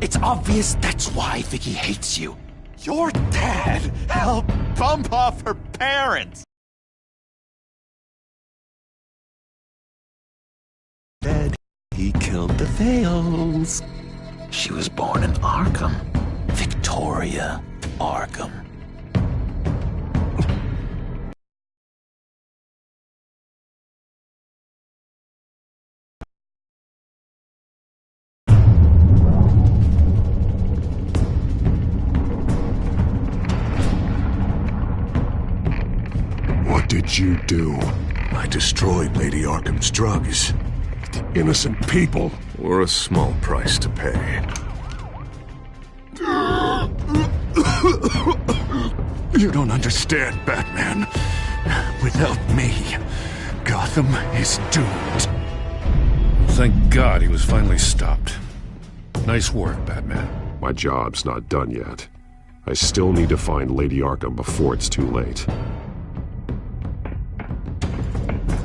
It's obvious that's why Vicky hates you. Your dad helped bump off her parents. Dead. He killed the Vales. She was born in Arkham. Victoria Arkham. What did you do? I destroyed Lady Arkham's drugs. Innocent people. Or a small price to pay. You don't understand, Batman. Without me, Gotham is doomed. Thank God he was finally stopped. Nice work, Batman. My job's not done yet. I still need to find Lady Arkham before it's too late.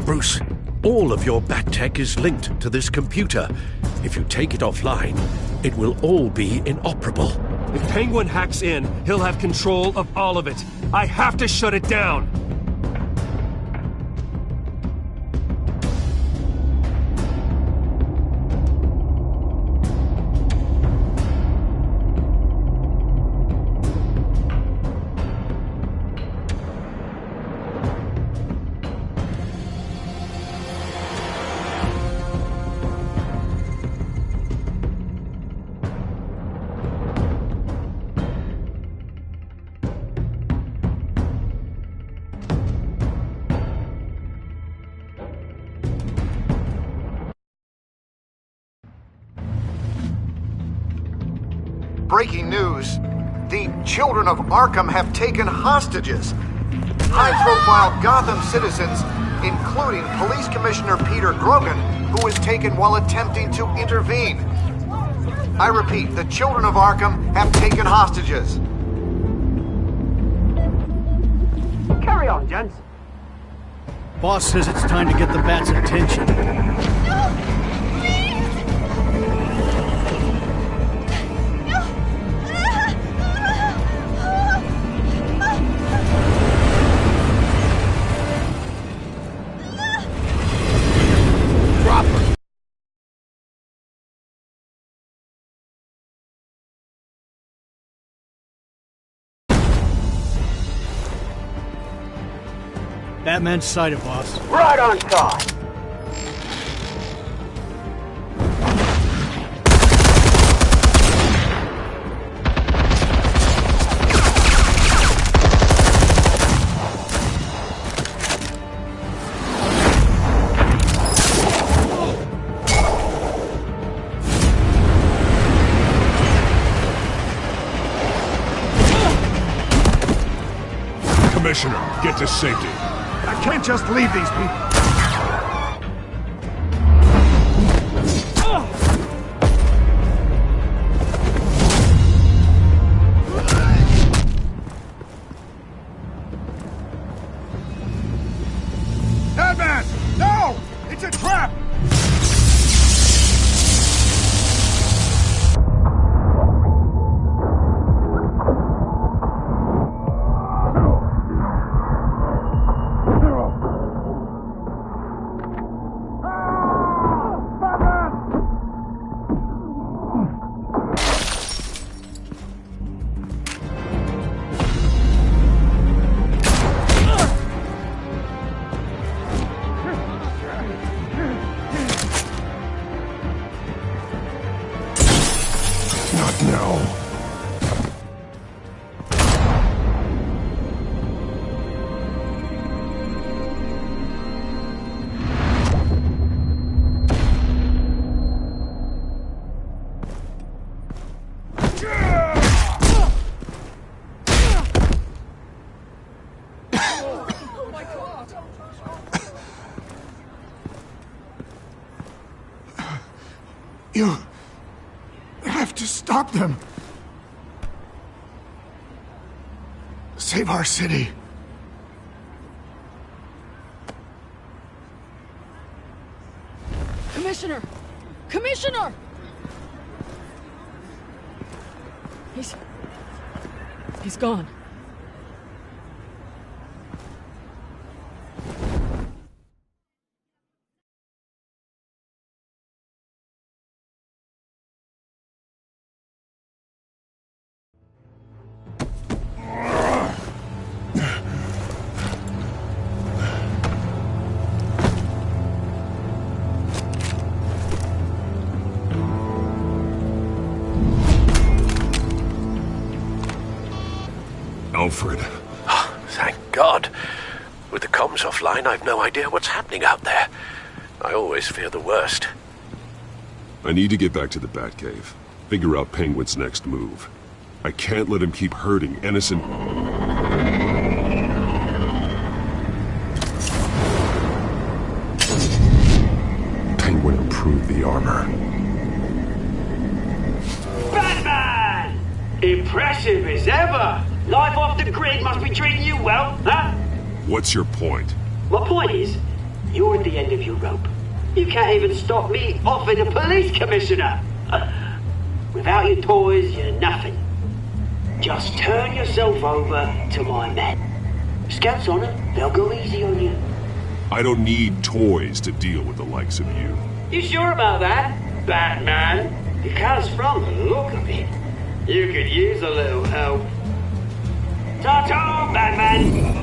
Bruce, all of your bat tech is linked to this computer. If you take it offline, it will all be inoperable. If Penguin hacks in, he'll have control of all of it. I have to shut it down. Breaking news. The children of Arkham have taken hostages. High-profile Gotham citizens, including Police Commissioner Peter Grogan, who was taken while attempting to intervene. I repeat, the children of Arkham have taken hostages. Carry on, gents. Boss says it's time to get the Bat's attention. Batman's sighted, boss. Right on top. Commissioner, get to safety. I can't just leave these people. Batman! No! It's a trap! You have to stop them. Save our city. Commissioner! Commissioner! He's gone. Alfred. Oh, thank God. With the comms offline, I've no idea what's happening out there. I always fear the worst. I need to get back to the Batcave. Figure out Penguin's next move. I can't let him keep hurting innocent... Penguin improved the armor. Batman! Impressive as ever! Life off the grid must be treating you well, huh? What's your point? My point is, you're at the end of your rope. You can't even stop me offing a police commissioner. Without your toys, you're nothing. Just turn yourself over to my men. Scouts on it, they'll go easy on you. I don't need toys to deal with the likes of you. You sure about that, Batman? Because from the look of it, you could use a little help. Ta-ta, Batman!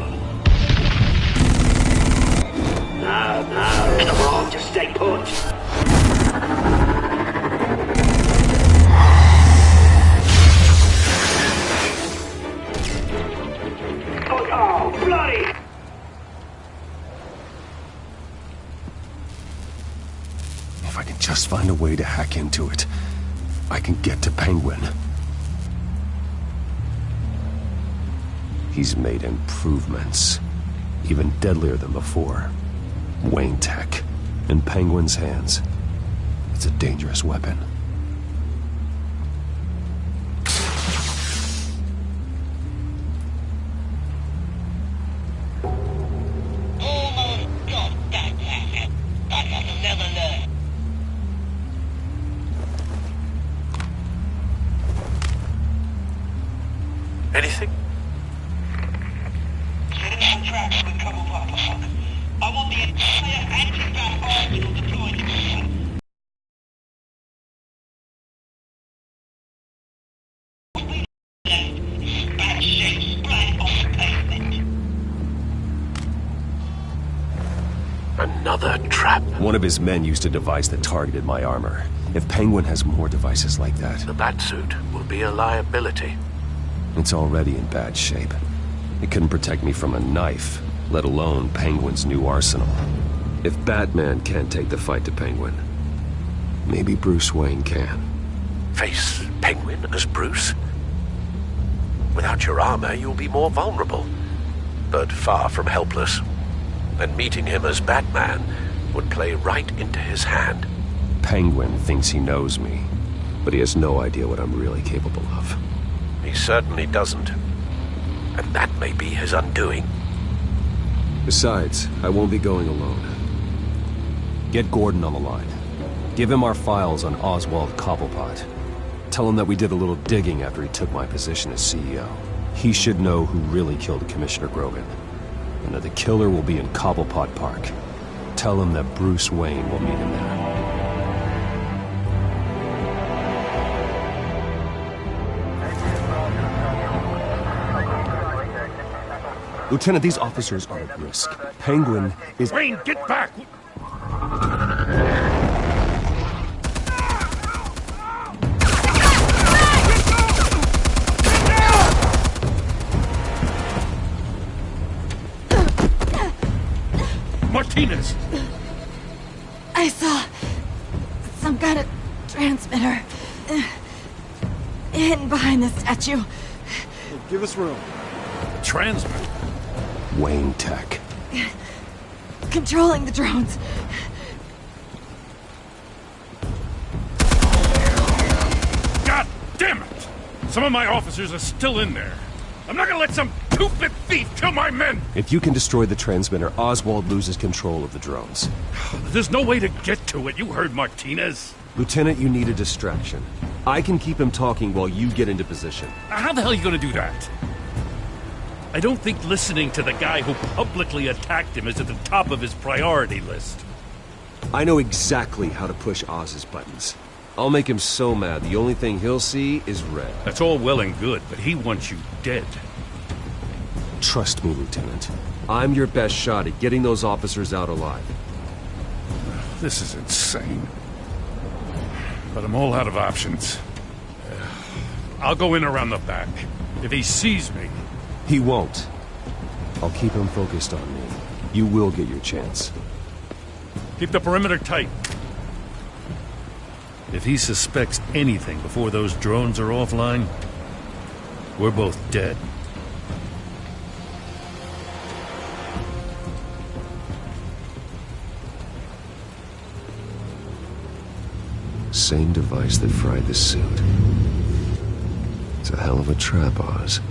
No, come on, just stay put. Oh, bloody! If I can just find a way to hack into it, I can get to Penguin. He's made improvements, even deadlier than before. Wayne Tech, in Penguin's hands. It's a dangerous weapon. Anything? I want the entire anti-bat arsenal deployed. Bad shape splat on the pavement. Another trap. One of his men used a device that targeted my armor. If Penguin has more devices like that... The Batsuit will be a liability. It's already in bad shape. It couldn't protect me from a knife, let alone Penguin's new arsenal. If Batman can't take the fight to Penguin, maybe Bruce Wayne can. Face Penguin as Bruce? Without your armor, you'll be more vulnerable, but far from helpless. And meeting him as Batman would play right into his hand. Penguin thinks he knows me, but he has no idea what I'm really capable of. He certainly doesn't. And that may be his undoing. Besides, I won't be going alone. Get Gordon on the line. Give him our files on Oswald Cobblepot. Tell him that we did a little digging after he took my position as CEO. He should know who really killed Commissioner Grogan, and that the killer will be in Cobblepot Park. Tell him that Bruce Wayne will meet him there. Lieutenant, these officers are at risk. Penguin is... Wayne, get back! Martinez! I saw some kind of transmitter hidden behind the statue. Give us room. Transmitter? Wayne Tech. Controlling the drones. God damn it! Some of my officers are still in there. I'm not gonna let some two-bit thief kill my men! If you can destroy the transmitter, Oswald loses control of the drones. There's no way to get to it. You heard Martinez. Lieutenant, you need a distraction. I can keep him talking while you get into position. How the hell are you gonna do that? I don't think listening to the guy who publicly attacked him is at the top of his priority list. I know exactly how to push Oz's buttons. I'll make him so mad, the only thing he'll see is red. That's all well and good, but he wants you dead. Trust me, Lieutenant. I'm your best shot at getting those officers out alive. This is insane. But I'm all out of options. I'll go in around the back. If he sees me... He won't. I'll keep him focused on me. You will get your chance. Keep the perimeter tight. If he suspects anything before those drones are offline, we're both dead. Same device that fried the suit. It's a hell of a trap, Oz.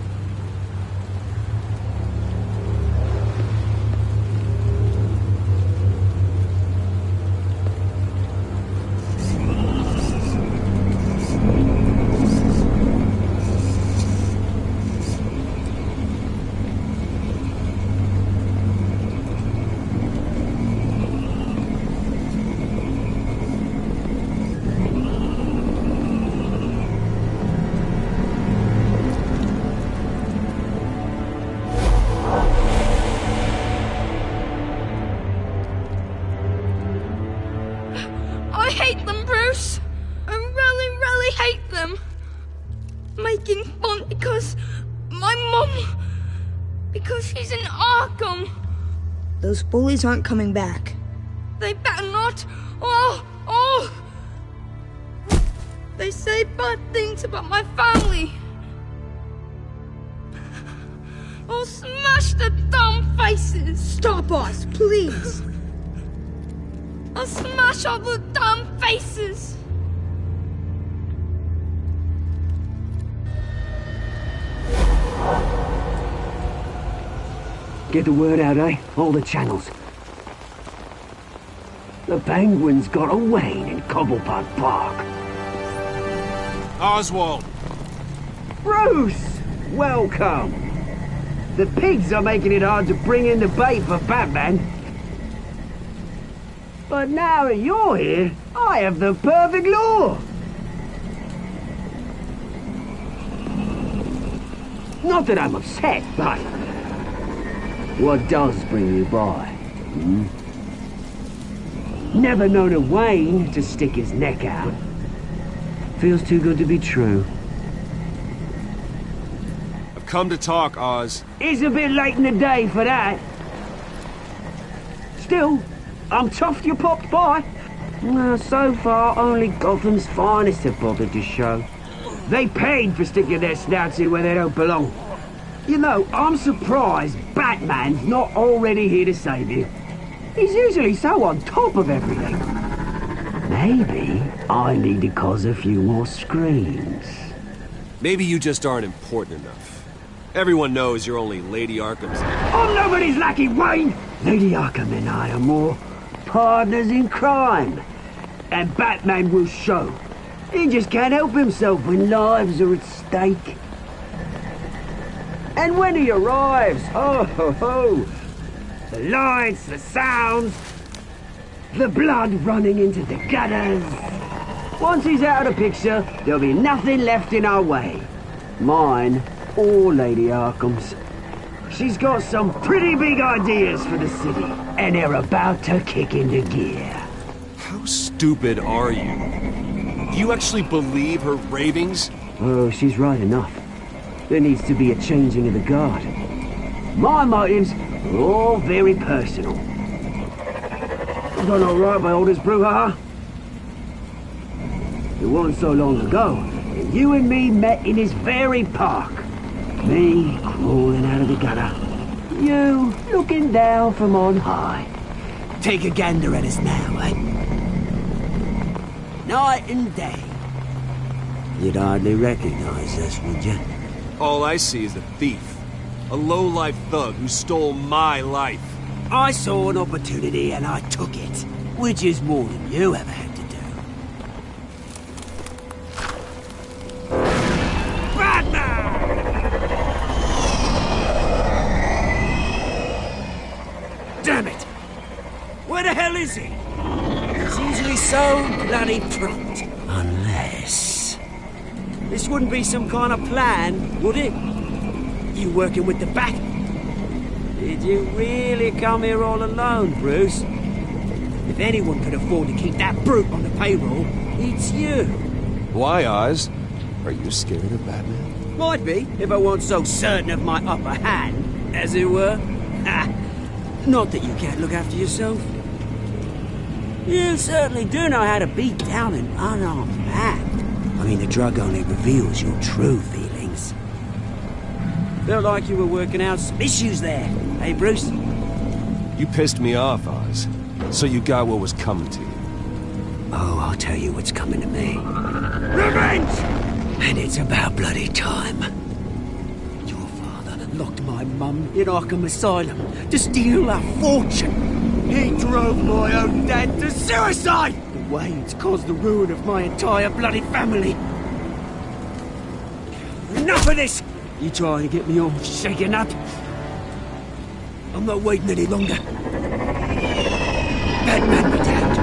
Those bullies aren't coming back. They better not! Oh! They say bad things about my family! I'll smash the dumb faces! Stop us, please! I'll smash all the dumb faces! Get the word out, eh? All the channels. The penguins got away in Cobblepot Park. Oswald! Bruce! Welcome! The pigs are making it hard to bring in the bait for Batman. But now that you're here, I have the perfect lure! Not that I'm upset, but... what does bring you by? Never known a Wayne to stick his neck out. Feels too good to be true. I've come to talk, Oz. It's a bit late in the day for that. Still, I'm chuffed you popped by. Well, so far, only Gotham's finest have bothered to show. They paid for sticking their snouts in where they don't belong. You know, I'm surprised Batman's not already here to save you. He's usually so on top of everything. Maybe I need to cause a few more screams. Maybe you just aren't important enough. Everyone knows you're only Lady Arkham's... I'm nobody's lackey, Wayne! Lady Arkham and I are more partners in crime. And Batman will show. He just can't help himself when lives are at stake. And when he arrives, oh ho ho! The lights, the sounds, the blood running into the gutters. Once he's out of the picture, there'll be nothing left in our way. Mine or Lady Arkham's. She's got some pretty big ideas for the city, and they're about to kick into gear. How stupid are you? Do you actually believe her ravings? Oh, she's right enough. There needs to be a changing of the guard. My motives are all very personal. Done all right by all this brouhaha. It wasn't so long ago that you and me met in this very park. Me crawling out of the gutter. You looking down from on high. Take a gander at us now, eh? Night and day. You'd hardly recognize us, would you? All I see is a thief. A low-life thug who stole my life. I saw an opportunity and I took it. Which is more than you ever had to do. Where the hell is he? He's usually so bloody prompt. Unless... This wouldn't be some kind of plan, would it? You working with the Bat? Did you really come here all alone, Bruce? If anyone could afford to keep that brute on the payroll, it's you. Why, Oz? Are you scared of Batman? Might be, if I weren't so certain of my upper hand, as it were. Not that you can't look after yourself. You certainly do know how to beat down an unarmed man. I mean, the drug only reveals your true feelings. Felt like you were working out some issues there, hey, Bruce? You pissed me off, Oz. So you got what was coming to you. Oh, I'll tell you what's coming to me. Revenge! And it's about bloody time. Your father locked my mum in Arkham Asylum to steal a fortune. He drove my own dad to suicide! The way it's caused the ruin of my entire bloody family. Enough of this! You trying to get me all shaken up? I'm not waiting any longer. Batman be damned.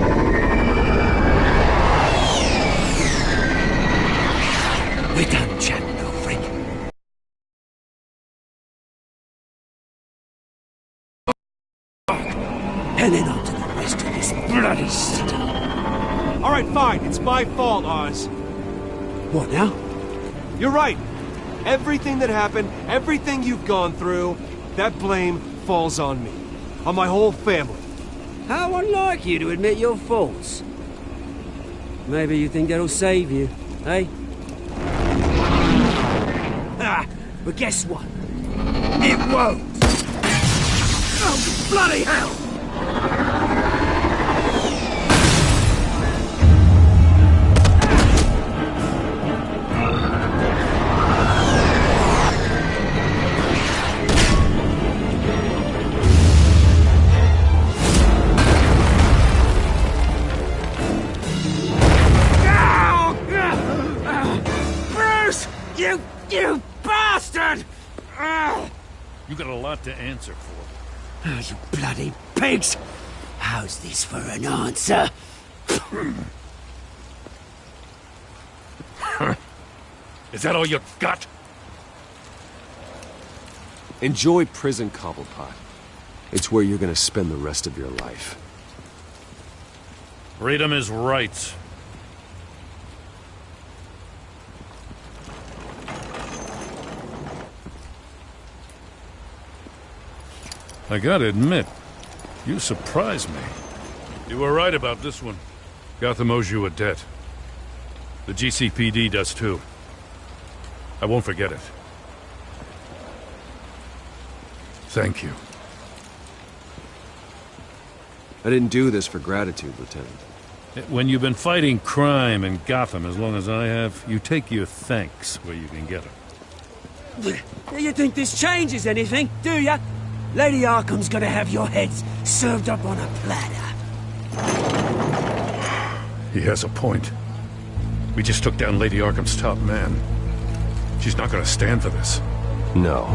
We're done chatting, old freak. And then on to the rest of this bloody city. All right, fine. It's my fault, Oz. What now? You're right. Everything that happened, everything you've gone through, that blame falls on me. On my whole family. How unlike you to admit your faults. Maybe you think that'll save you, eh? But guess what? It won't! Oh, bloody hell! You bastard! You got a lot to answer for. Oh, you bloody pigs! How's this for an answer? Is that all you got? Enjoy prison, Cobblepot. It's where you're gonna spend the rest of your life. Freedom is right. I gotta admit, you surprised me. You were right about this one. Gotham owes you a debt. The GCPD does too. I won't forget it. Thank you. I didn't do this for gratitude, Lieutenant. When you've been fighting crime in Gotham as long as I have, you take your thanks where you can get them. You think this changes anything, do ya? Lady Arkham's gonna have your heads served up on a platter. He has a point. We just took down Lady Arkham's top man. She's not gonna stand for this. No,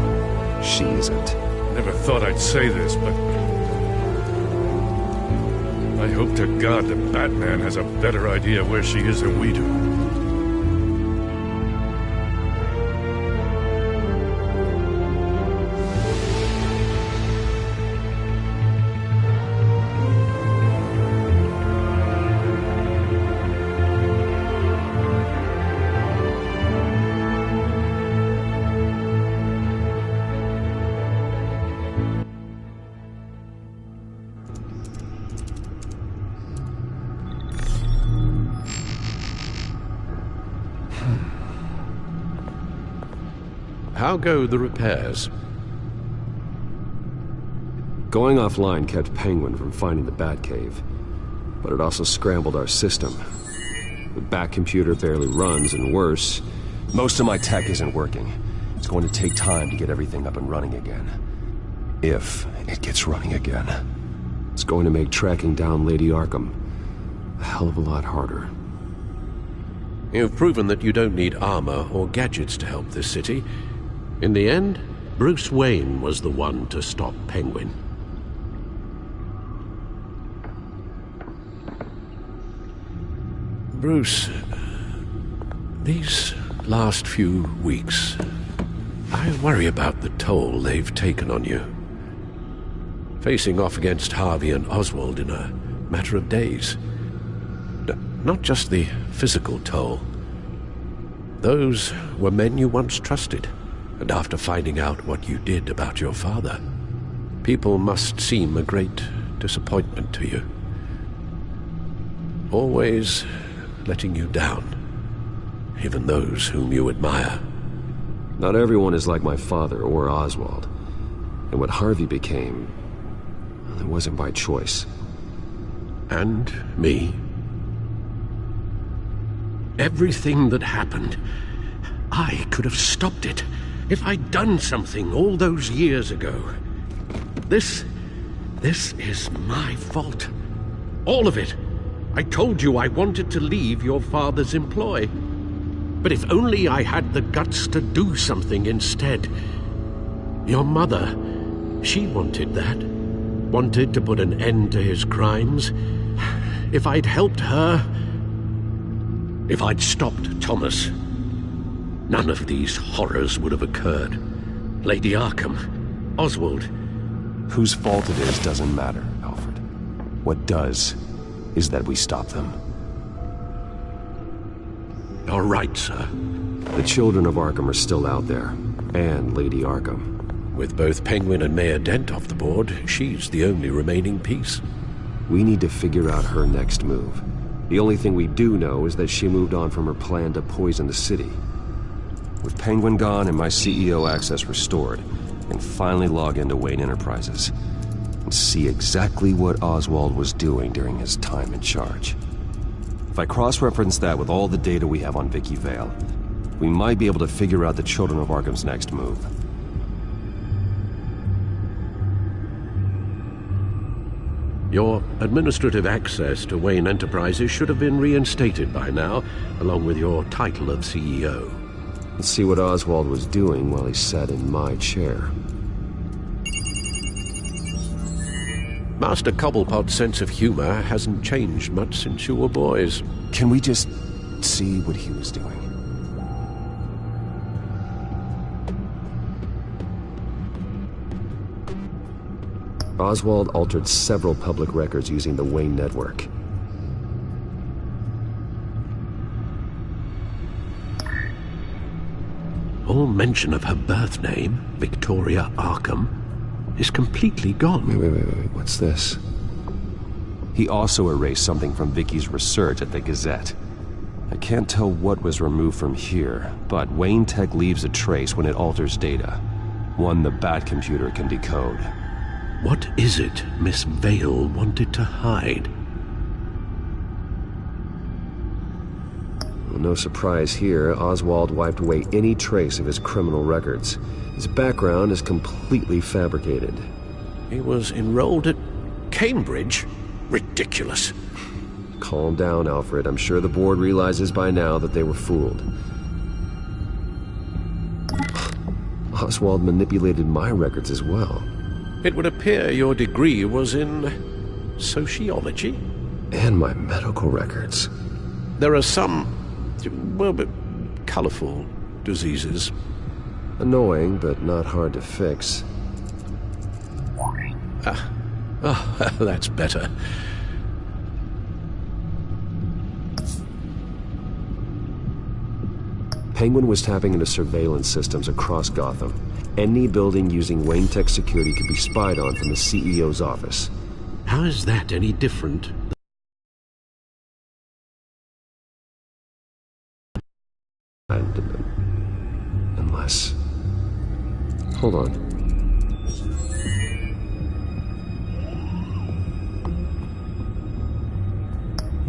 she isn't. Never thought I'd say this, but... I hope to God that Batman has a better idea where she is than we do. How go the repairs? Going offline kept Penguin from finding the Batcave, but it also scrambled our system. The Bat computer barely runs, and worse, most of my tech isn't working. It's going to take time to get everything up and running again. If it gets running again. It's going to make tracking down Lady Arkham a hell of a lot harder. You've proven that you don't need armor or gadgets to help this city. In the end, Bruce Wayne was the one to stop Penguin. Bruce, these last few weeks, I worry about the toll they've taken on you. Facing off against Harvey and Oswald in a matter of days. Not just the physical toll. Those were men you once trusted, and after finding out what you did about your father, people must seem a great disappointment to you. Always letting you down, even those whom you admire. Not everyone is like my father or Oswald. And what Harvey became, well, it wasn't by choice. And me. Everything that happened, I could have stopped it if I'd done something all those years ago. This is my fault. All of it. I told you I wanted to leave your father's employ. But if only I had the guts to do something instead. Your mother, she wanted that. Wanted to put an end to his crimes. If I'd helped her, if I'd stopped Thomas, none of these horrors would have occurred. Lady Arkham, Oswald. Whose fault it is doesn't matter, Alfred. What does is that we stop them. You're right, sir. The children of Arkham are still out there, and Lady Arkham. With both Penguin and Mayor Dent off the board, she's the only remaining piece. We need to figure out her next move. The only thing we do know is that she moved on from her plan to poison the city. With Penguin gone and my CEO access restored, I can finally log into Wayne Enterprises and see exactly what Oswald was doing during his time in charge. If I cross-reference that with all the data we have on Vicky Vale, we might be able to figure out the Children of Arkham's next move. Your administrative access to Wayne Enterprises should have been reinstated by now, along with your title of CEO. Let's see what Oswald was doing while he sat in my chair. Master Cobblepot's sense of humor hasn't changed much since you were boys. Can we just see what he was doing? Oswald altered several public records using the Wayne network. All mention of her birth name, Victoria Arkham, is completely gone. Wait, what's this? He also erased something from Vicky's research at the Gazette. I can't tell what was removed from here, but Wayne Tech leaves a trace when it alters data. One the Bat computer can decode. What is it Miss Vale wanted to hide? Well, no surprise here, Oswald wiped away any trace of his criminal records. His background is completely fabricated. He was enrolled at Cambridge? Ridiculous. Calm down, Alfred. I'm sure the board realizes by now that they were fooled. Oswald manipulated my records as well. It would appear your degree was in sociology? And my medical records. There are some, well, but colorful diseases. Annoying, but not hard to fix. That's better. Penguin was tapping into surveillance systems across Gotham. Any building using Wayne Tech security could be spied on from the CEO's office. How is that any different? Unless... Hold on.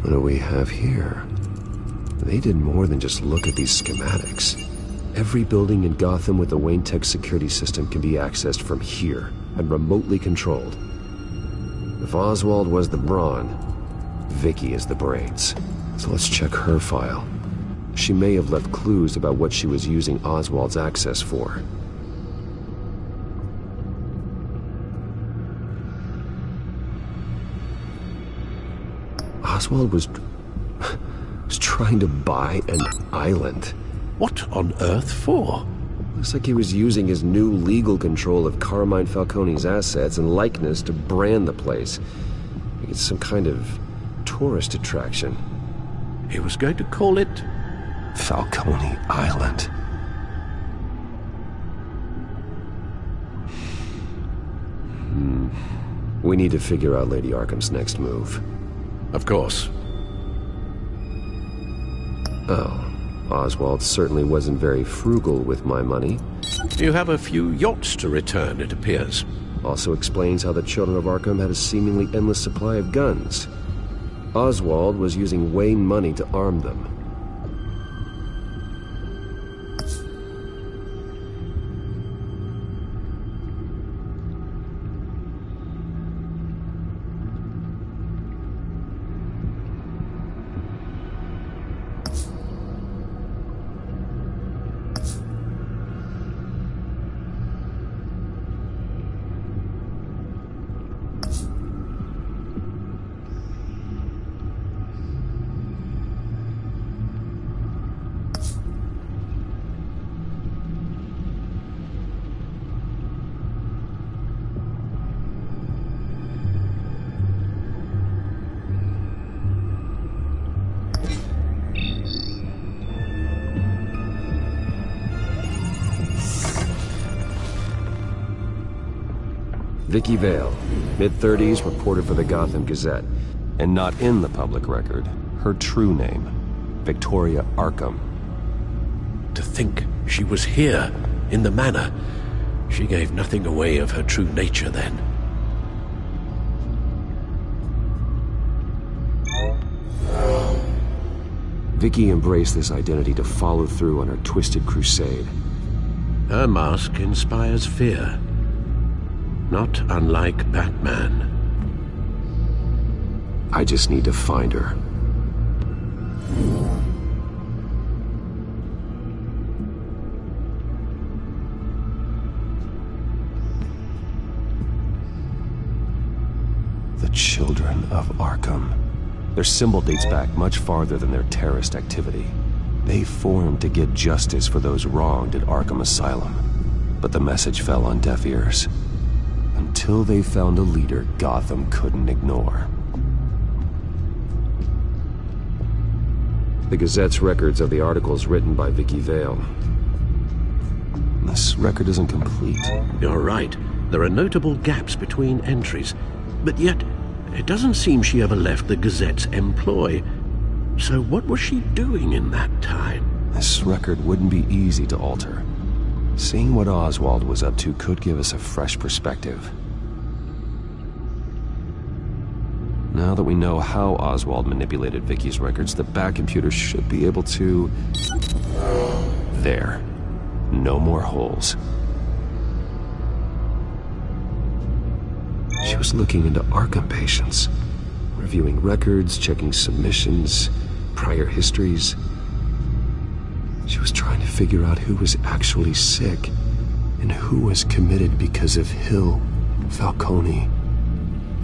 What do we have here? They did more than just look at these schematics. Every building in Gotham with the Wayne Tech security system can be accessed from here and remotely controlled. If Oswald was the brawn, Vicky is the brains. So let's check her file. She may have left clues about what she was using Oswald's access for. Oswald was Was trying to buy an island. What on earth for? Looks like he was using his new legal control of Carmine Falcone's assets and likeness to brand the place. It's some kind of tourist attraction. He was going to call it Falcone Island. We need to figure out Lady Arkham's next move. Of course. Oh, Oswald certainly wasn't very frugal with my money. You have a few yachts to return, it appears. Also explains how the Children of Arkham had a seemingly endless supply of guns. Oswald was using Wayne money to arm them. Vicky Vale, mid-30s, reported for the Gotham Gazette. And not in the public record, her true name, Victoria Arkham. To think she was here, in the manor. She gave nothing away of her true nature then. Vicky embraced this identity to follow through on her twisted crusade. Her mask inspires fear. Not unlike Batman. I just need to find her. The Children of Arkham. Their symbol dates back much farther than their terrorist activity. They formed to get justice for those wronged at Arkham Asylum. But the message fell on deaf ears. Until they found a leader Gotham couldn't ignore. The Gazette's records of the articles written by Vicky Vale. This record isn't complete. You're right. There are notable gaps between entries. But yet, it doesn't seem she ever left the Gazette's employ. So what was she doing in that time? This record wouldn't be easy to alter. Seeing what Oswald was up to could give us a fresh perspective. Now that we know how Oswald manipulated Vicky's records, the back computer should be able to... There. No more holes. She was looking into Arkham patients, reviewing records, checking submissions, prior histories. She was trying to figure out who was actually sick and who was committed because of Hill, Falcone,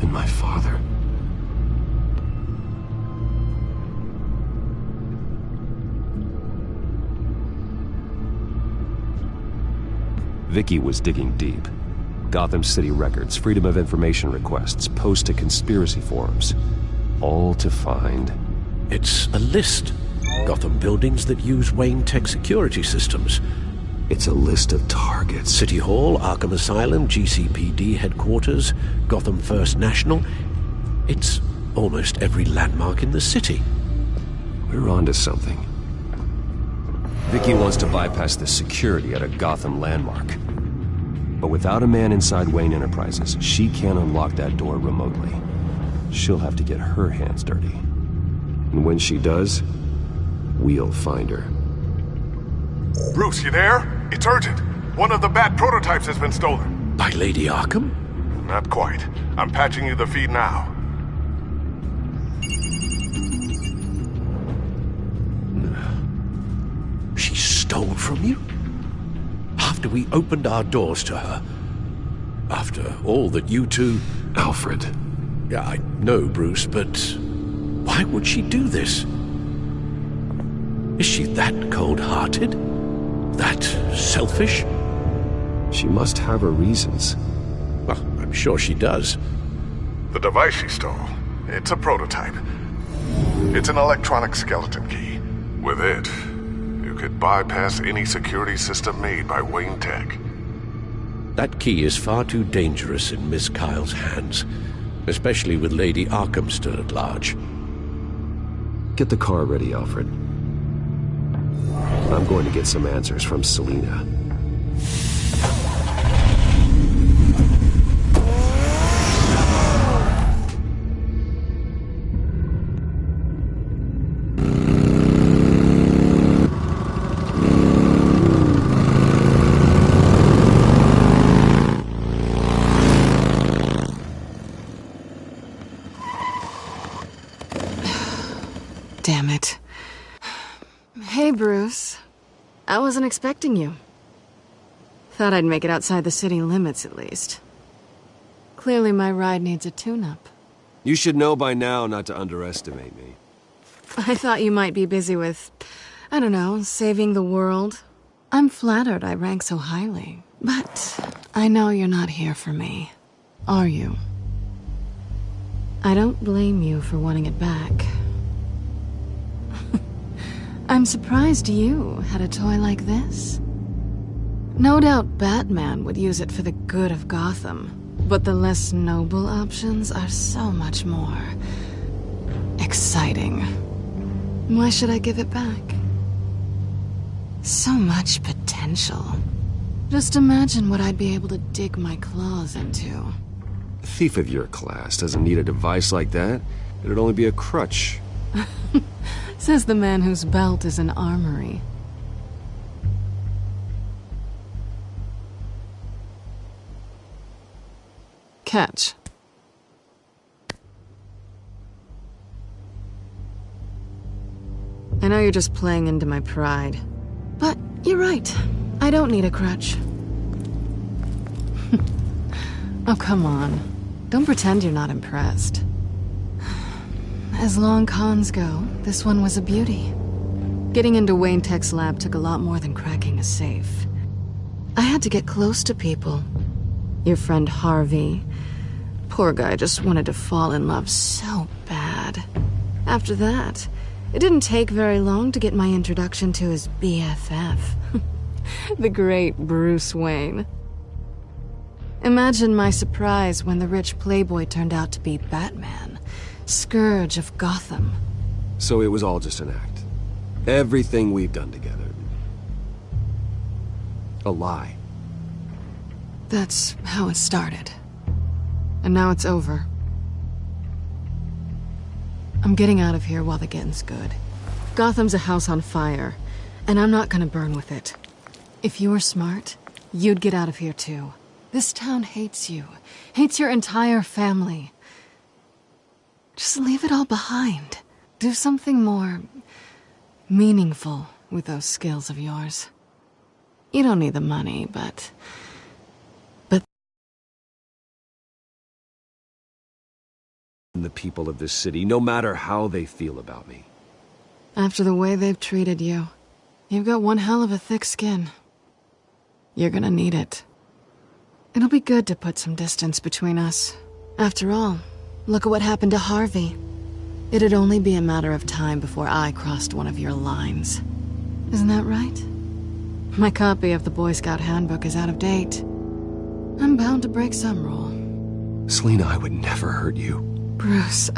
and my father. Vicky was digging deep. Gotham City records, Freedom of Information requests, posts to conspiracy forums. All to find... It's a list. Gotham buildings that use Wayne Tech security systems. It's a list of targets. City Hall, Arkham Asylum, GCPD headquarters, Gotham First National. It's almost every landmark in the city. We're onto something. Vicky wants to bypass the security at a Gotham landmark. But without a man inside Wayne Enterprises, she can't unlock that door remotely. She'll have to get her hands dirty. And when she does, we'll find her. Bruce, you there? It's urgent. One of the Bat prototypes has been stolen. By Lady Arkham? Not quite. I'm patching you the feed now. She stole from you? After we opened our doors to her? After all that you two... Alfred. Yeah, I know, Bruce, but... why would she do this? Is she that cold-hearted? That selfish? She must have her reasons. Well, I'm sure she does. The device she stole, it's a prototype. It's an electronic skeleton key. With it, you could bypass any security system made by Wayne Tech. That key is far too dangerous in Miss Kyle's hands, especially with Lady Arkham still at large. Get the car ready, Alfred. I'm going to get some answers from Selina. Damn it. Hey, Bruce. I wasn't expecting you. Thought I'd make it outside the city limits, at least. Clearly my ride needs a tune-up. You should know by now not to underestimate me. I thought you might be busy with, I don't know, saving the world. I'm flattered I rank so highly. But I know you're not here for me, are you? I don't blame you for wanting it back. I'm surprised you had a toy like this. No doubt Batman would use it for the good of Gotham, but the less noble options are so much more exciting. Why should I give it back? So much potential. Just imagine what I'd be able to dig my claws into. A thief of your class doesn't need a device like that. It'd only be a crutch. Says the man whose belt is an armory. Catch. I know you're just playing into my pride, but you're right. I don't need a crutch. Oh, come on. Don't pretend you're not impressed. As long cons go, this one was a beauty. Getting into Wayne Tech's lab took a lot more than cracking a safe. I had to get close to people. Your friend Harvey. Poor guy just wanted to fall in love so bad. After that, it didn't take very long to get my introduction to his BFF. The great Bruce Wayne. Imagine my surprise when the rich playboy turned out to be Batman. Scourge of Gotham. So it was all just an act. Everything we've done together. A lie. That's how it started. And now it's over. I'm getting out of here while the getting's good. Gotham's a house on fire, and I'm not gonna burn with it. If you were smart, you'd get out of here too. This town hates you. Hates your entire family. Just leave it all behind. Do something more meaningful with those skills of yours. You don't need the money, but the people of this city, no matter how they feel about me. after the way they've treated you, you've got one hell of a thick skin. You're gonna need it. It'll be good to put some distance between us. After all, look at what happened to Harvey. It'd only be a matter of time before I crossed one of your lines. Isn't that right? My copy of the Boy Scout Handbook is out of date. I'm bound to break some rule. Selina, I would never hurt you. Bruce,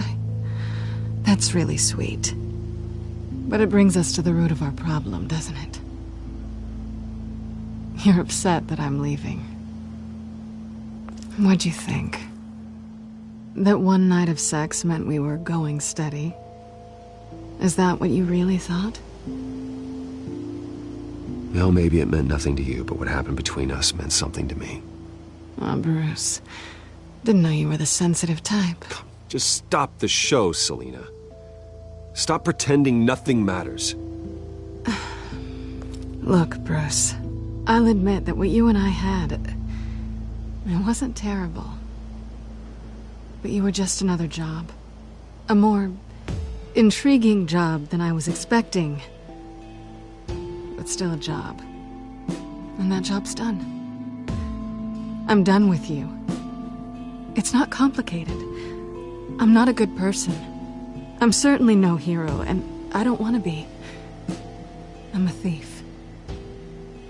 that's really sweet. But it brings us to the root of our problem, doesn't it? You're upset that I'm leaving. What'd you think? That one night of sex meant we were going steady? Is that what you really thought? Well, maybe it meant nothing to you, but what happened between us meant something to me. Oh, Bruce. Didn't know you were the sensitive type. Just stop the show, Selina. Stop pretending nothing matters. Look, Bruce. I'll admit that what you and I had, it wasn't terrible. But you were just another job. A more intriguing job than I was expecting. but still a job. And that job's done. I'm done with you. It's not complicated. I'm not a good person. I'm certainly no hero, and I don't want to be. I'm a thief.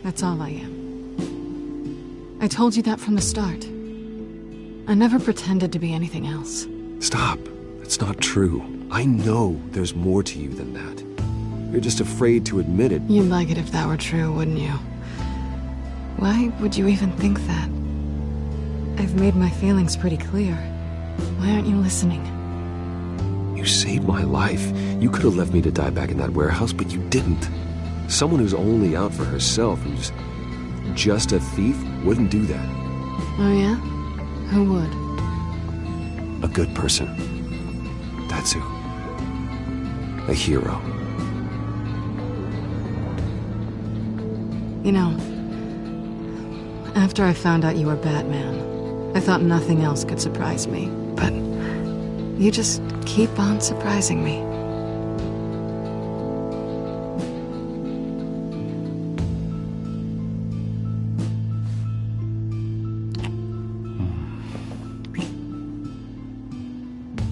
That's all I am. I told you that from the start. I never pretended to be anything else. Stop. It's not true. I know there's more to you than that. You're just afraid to admit it. You'd like it if that were true, wouldn't you? Why would you even think that? I've made my feelings pretty clear. Why aren't you listening? You saved my life. You could have left me to die back in that warehouse, but you didn't. Someone who's only out for herself, who's just a thief, wouldn't do that. Oh yeah? Who would? A good person. That's who. A hero. You know, after I found out you were Batman, I thought nothing else could surprise me, but you just keep on surprising me.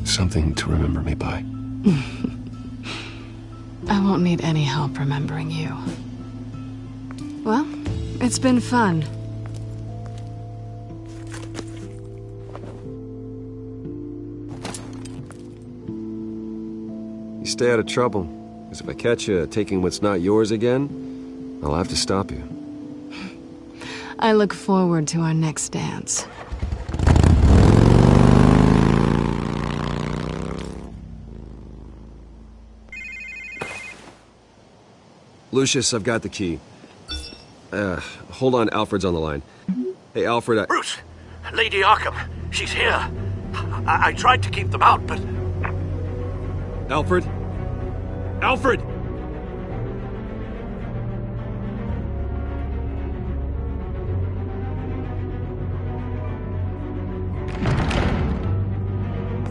Something to remember me by. I won't need any help remembering you. Well, it's been fun. You stay out of trouble, because if I catch you taking what's not yours again, I'll have to stop you. I look forward to our next dance. Lucius, I've got the key. Hold on, Alfred's on the line. Hey, Alfred, Bruce! Lady Arkham, she's here. I tried to keep them out, but... Alfred? Alfred!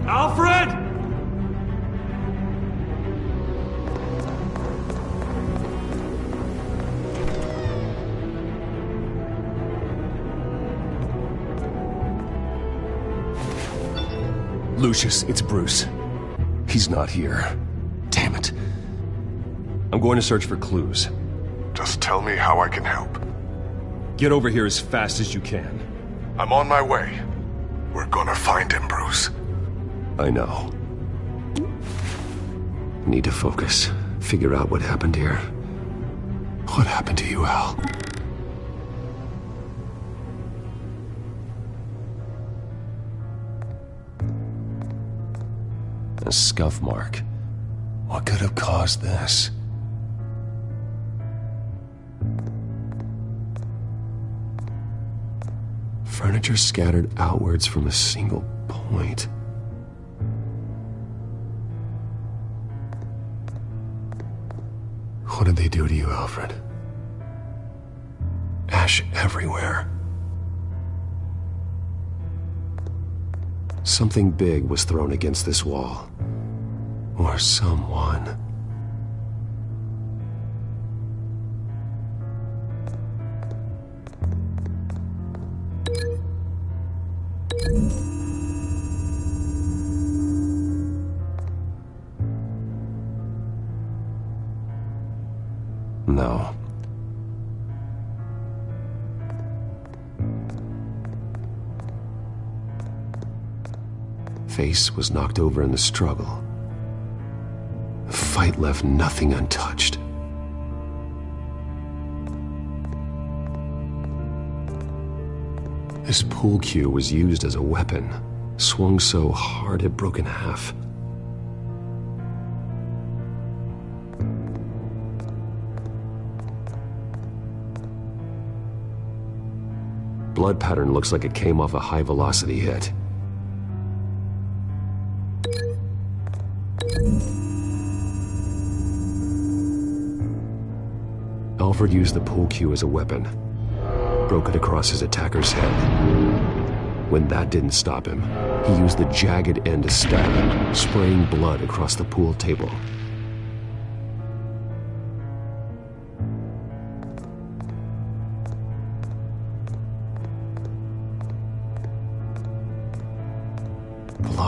Alfred! Lucius, it's Bruce. He's not here. Damn it. I'm going to search for clues. Just tell me how I can help. Get over here as fast as you can. I'm on my way. We're gonna find him, Bruce. I know. Need to focus. Figure out what happened here. What happened to you, Al? A scuff mark. What could have caused this? Furniture scattered outwards from a single point. What did they do to you, Alfred? Ash everywhere. Something big was thrown against this wall. Or someone. No. Face was knocked over in the struggle. The fight left nothing untouched. This pool cue was used as a weapon, swung so hard it broke in half. Blood pattern looks like it came off a high-velocity hit. Alfred used the pool cue as a weapon. Broke it across his attacker's head. When that didn't stop him, he used the jagged end to stab him, spraying blood across the pool table.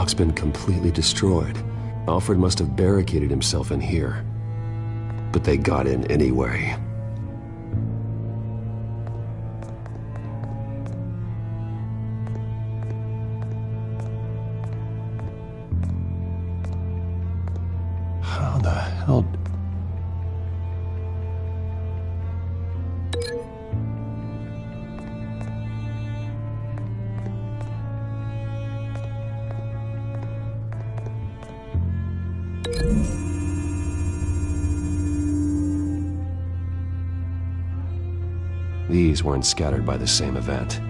lock's been completely destroyed. Alfred must have barricaded himself in here. But they got in anyway. How the hell... These weren't scattered by the same event.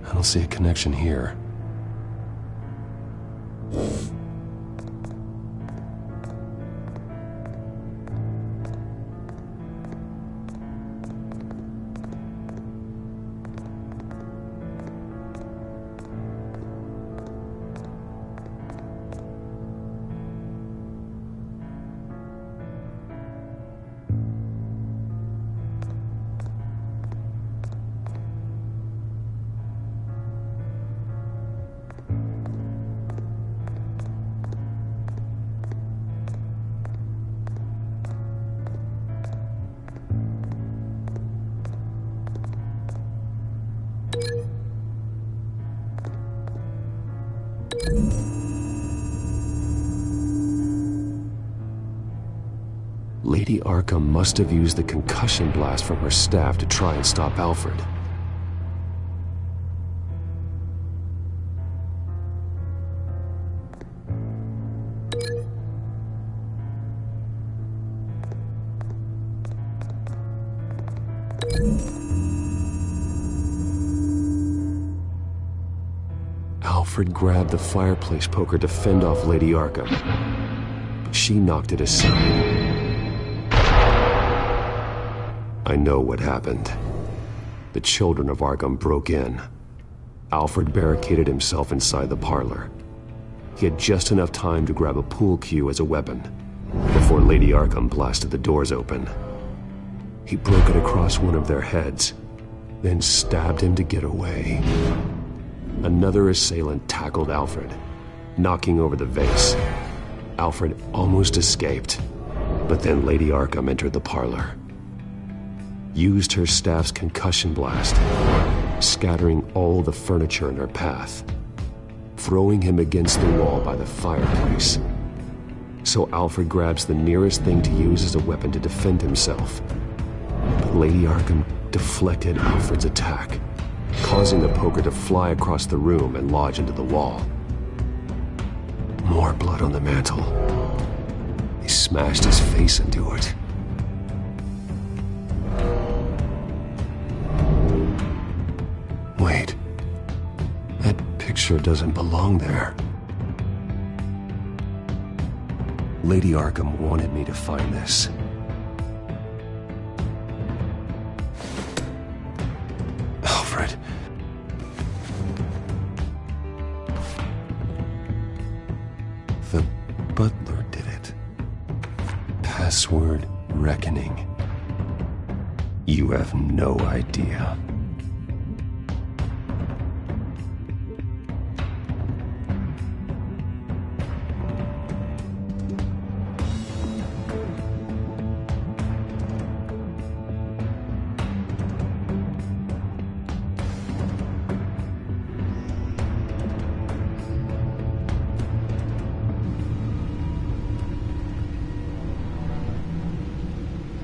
I don't see a connection here. Lady Arkham must have used the concussion blast from her staff to try and stop Alfred. Alfred grabbed the fireplace poker to fend off Lady Arkham, but she knocked it aside. I know what happened. The children of Arkham broke in. Alfred barricaded himself inside the parlor. He had just enough time to grab a pool cue as a weapon before Lady Arkham blasted the doors open. He broke it across one of their heads, then stabbed him to get away. Another assailant tackled Alfred, knocking over the vase. Alfred almost escaped, but then Lady Arkham entered the parlor. Used her staff's concussion blast, scattering all the furniture in her path, throwing him against the wall by the fireplace. So Alfred grabs the nearest thing to use as a weapon to defend himself. But Lady Arkham deflected Alfred's attack, causing the poker to fly across the room and lodge into the wall. More blood on the mantel. He smashed his face into it. Wait. That picture doesn't belong there. Lady Arkham wanted me to find this. Alfred. The butler did it. Password reckoning. You have no idea.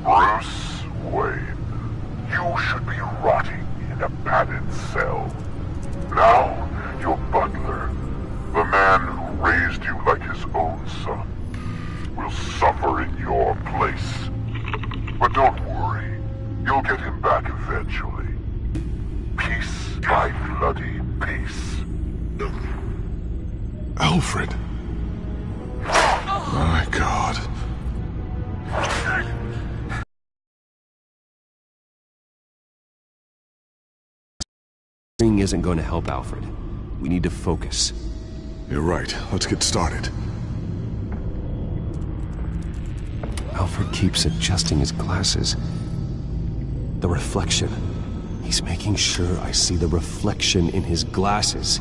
Bruce Wayne, you should be rotting in a padded cell. Now, your butler, the man who raised you like his own son, will suffer in your place. But don't worry, you'll get him back eventually. Peace, my bloody peace. Alfred. My God. Ring isn't going to help Alfred. We need to focus. You're right. Let's get started. Alfred keeps adjusting his glasses. The reflection. He's making sure I see the reflection in his glasses.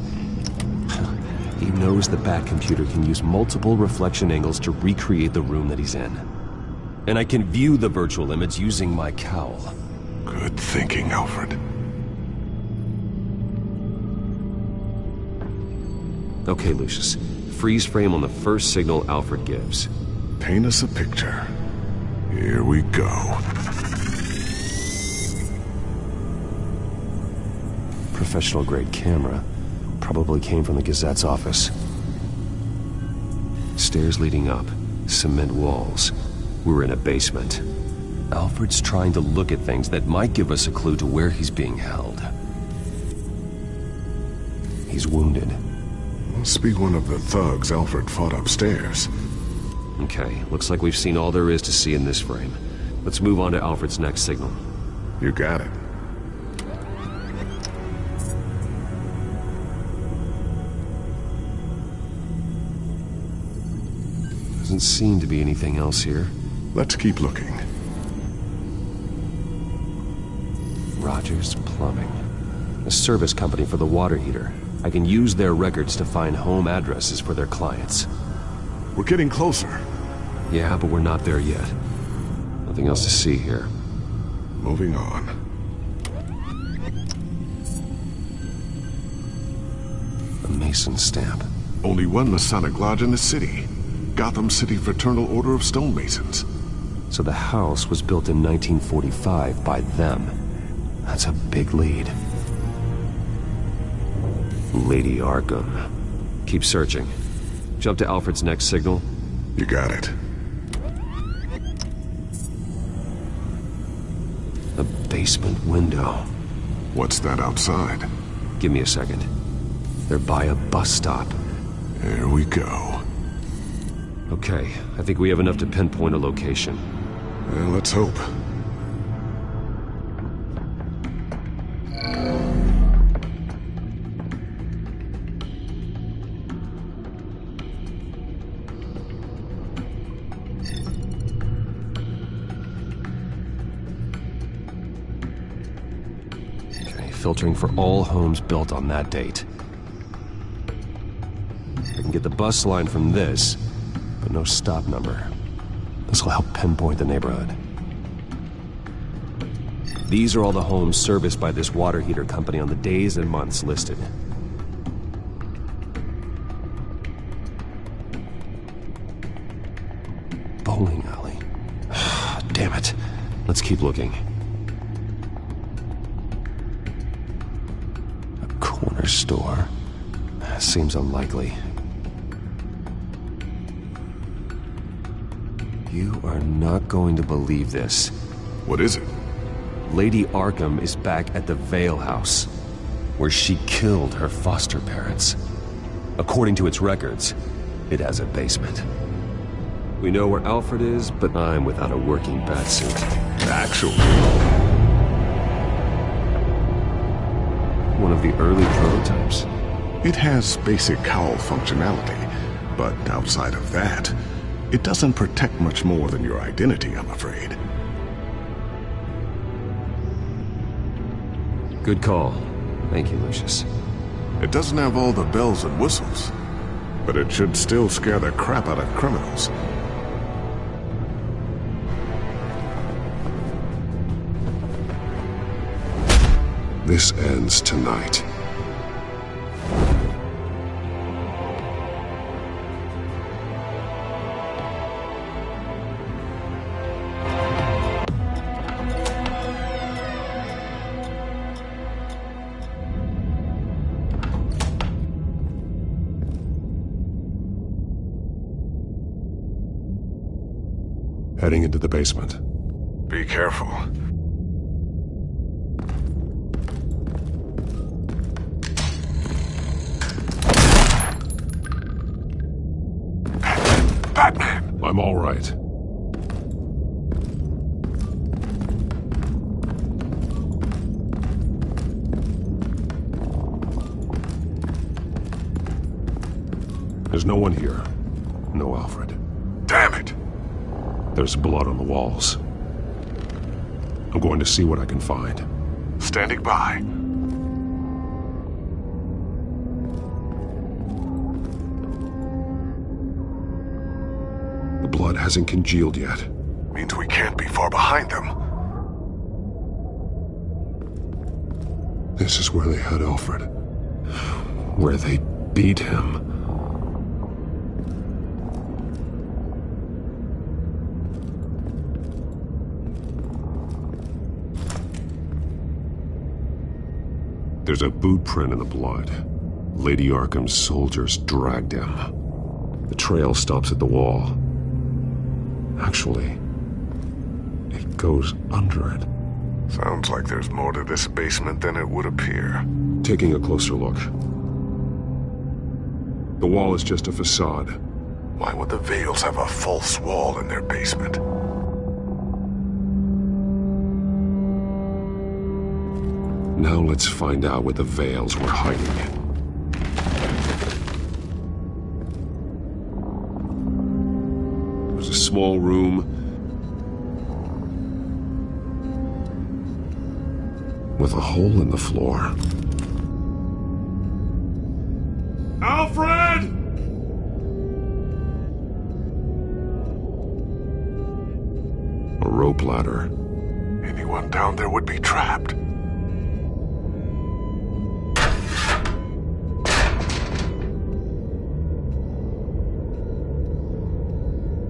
He knows the Batcomputer can use multiple reflection angles to recreate the room that he's in. And I can view the virtual image using my cowl. Good thinking, Alfred. Okay, Lucius. Freeze frame on the first signal Alfred gives. Paint us a picture. Here we go. Professional-grade camera. Probably came from the Gazette's office. Stairs leading up. Cement walls. We're in a basement. Alfred's trying to look at things that might give us a clue to where he's being held. He's wounded. Must be one of the thugs Alfred fought upstairs. Okay, looks like we've seen all there is to see in this frame. Let's move on to Alfred's next signal. You got it. Doesn't seem to be anything else here. Let's keep looking. Rogers Plumbing. A service company for the water heater. I can use their records to find home addresses for their clients. We're getting closer. Yeah, but we're not there yet. Nothing else to see here. Moving on. A Mason stamp. Only one Masonic lodge in the city. Gotham City Fraternal Order of Stonemasons. So the house was built in 1945 by them. That's a big lead. Lady Arkham. Keep searching. Jump to Alfred's next signal. You got it. A basement window. What's that outside? Give me a second. They're by a bus stop. Here we go. Okay, I think we have enough to pinpoint a location. Well, let's hope. Filtering for all homes built on that date. I can get the bus line from this, but no stop number. This will help pinpoint the neighborhood. These are all the homes serviced by this water heater company on the days and months listed. Bowling alley. Damn it. Let's keep looking. Corner store. Seems unlikely. You are not going to believe this. What is it? Lady Arkham is back at the Vale House, where she killed her foster parents. According to its records, it has a basement. We know where Alfred is, but I'm without a working batsuit. Actually. One of the early prototypes? It has basic cowl functionality, but outside of that, it doesn't protect much more than your identity, I'm afraid. Good call. Thank you, Lucius. It doesn't have all the bells and whistles, but it should still scare the crap out of criminals. This ends tonight. Heading into the basement. Be careful. Batman! I'm all right. There's no one here. No Alfred. Damn it! There's blood on the walls. I'm going to see what I can find. Standing by. The blood hasn't congealed yet. Means we can't be far behind them. This is where they had Alfred. Where they beat him. There's a boot print in the blood. Lady Arkham's soldiers dragged him. The trail stops at the wall. Actually, it goes under it. Sounds like there's more to this basement than it would appear. Taking a closer look. The wall is just a facade. Why would the Vales have a false wall in their basement? Now let's find out where the Vales were hiding. There's a small room with a hole in the floor. Alfred! A rope ladder. Anyone down there would be trapped.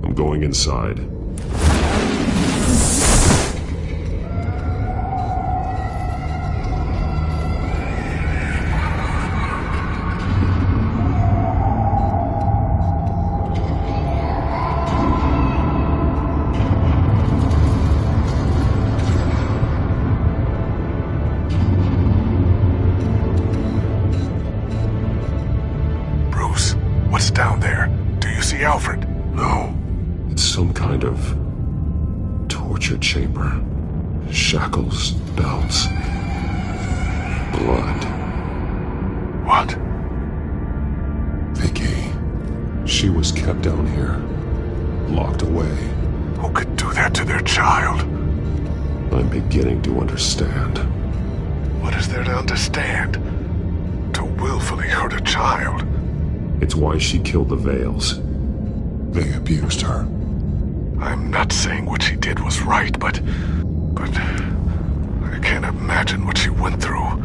I'm going inside. Bruce, what's down there? Do you see Alfred? No. It's some kind of torture chamber. Shackles, belts, blood. What? Vicky. She was kept down here, locked away. Who could do that to their child? I'm beginning to understand. What is there to understand? To willfully hurt a child? It's why she killed the Vales. They abused her. I'm not saying what she did was right, but I can't imagine what she went through.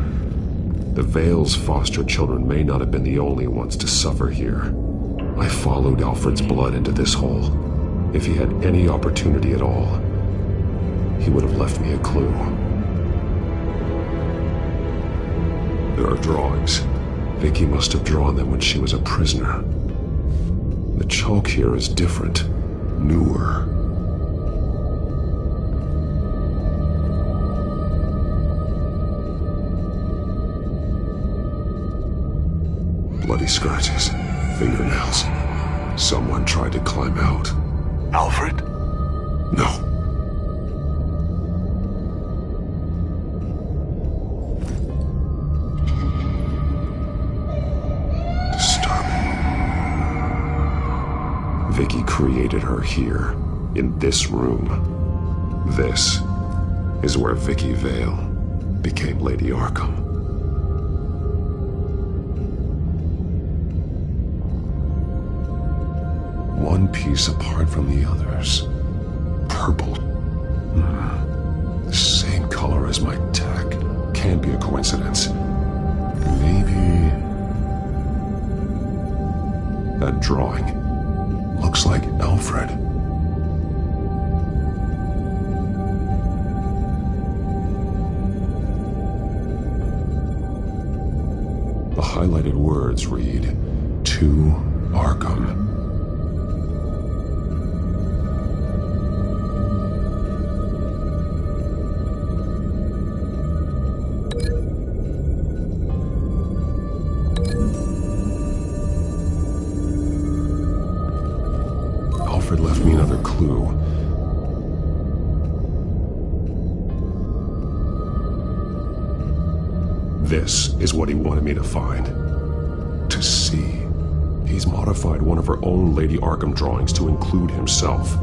The Vales' foster children may not have been the only ones to suffer here. I followed Alfred's blood into this hole. If he had any opportunity at all, he would have left me a clue. There are drawings. Vicky must have drawn them when she was a prisoner. The chalk here is different, newer. Bloody scratches, fingernails. Someone tried to climb out. Alfred? No. Vicky created her here, in this room. This is where Vicky Vale became Lady Arkham. One piece apart from the others. Purple. The same color as my tech. Can't be a coincidence. Maybe... that drawing. Looks like Alfred. The highlighted words read, "To Arkham." Alfred left me another clue. This is what he wanted me to find. To see. He's modified one of her own Lady Arkham drawings to include himself.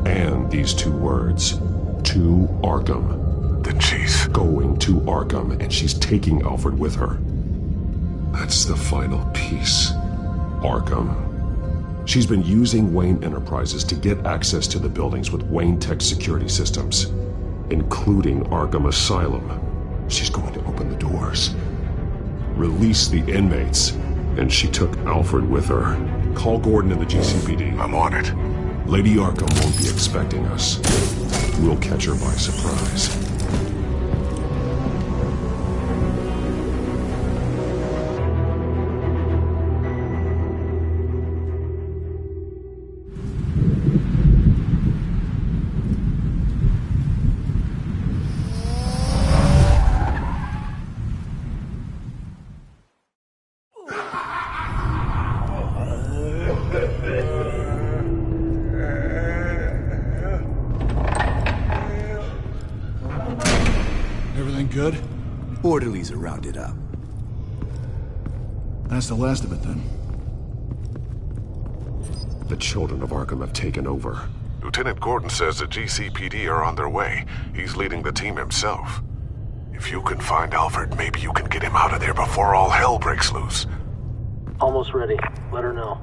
And these two words. To Arkham. Then she's going to Arkham, and she's taking Alfred with her. That's the final piece. Arkham. She's been using Wayne Enterprises to get access to the buildings with Wayne Tech security systems, including Arkham Asylum. She's going to open the doors, release the inmates, and she took Alfred with her. Call Gordon in the GCPD. I'm on it. Lady Arkham won't be expecting us. We'll catch her by surprise. Good? Orderlies are rounded up. That's the last of it, then. The children of Arkham have taken over. Lieutenant Gordon says the GCPD are on their way. He's leading the team himself. If you can find Alfred, maybe you can get him out of there before all hell breaks loose. Almost ready. Let her know.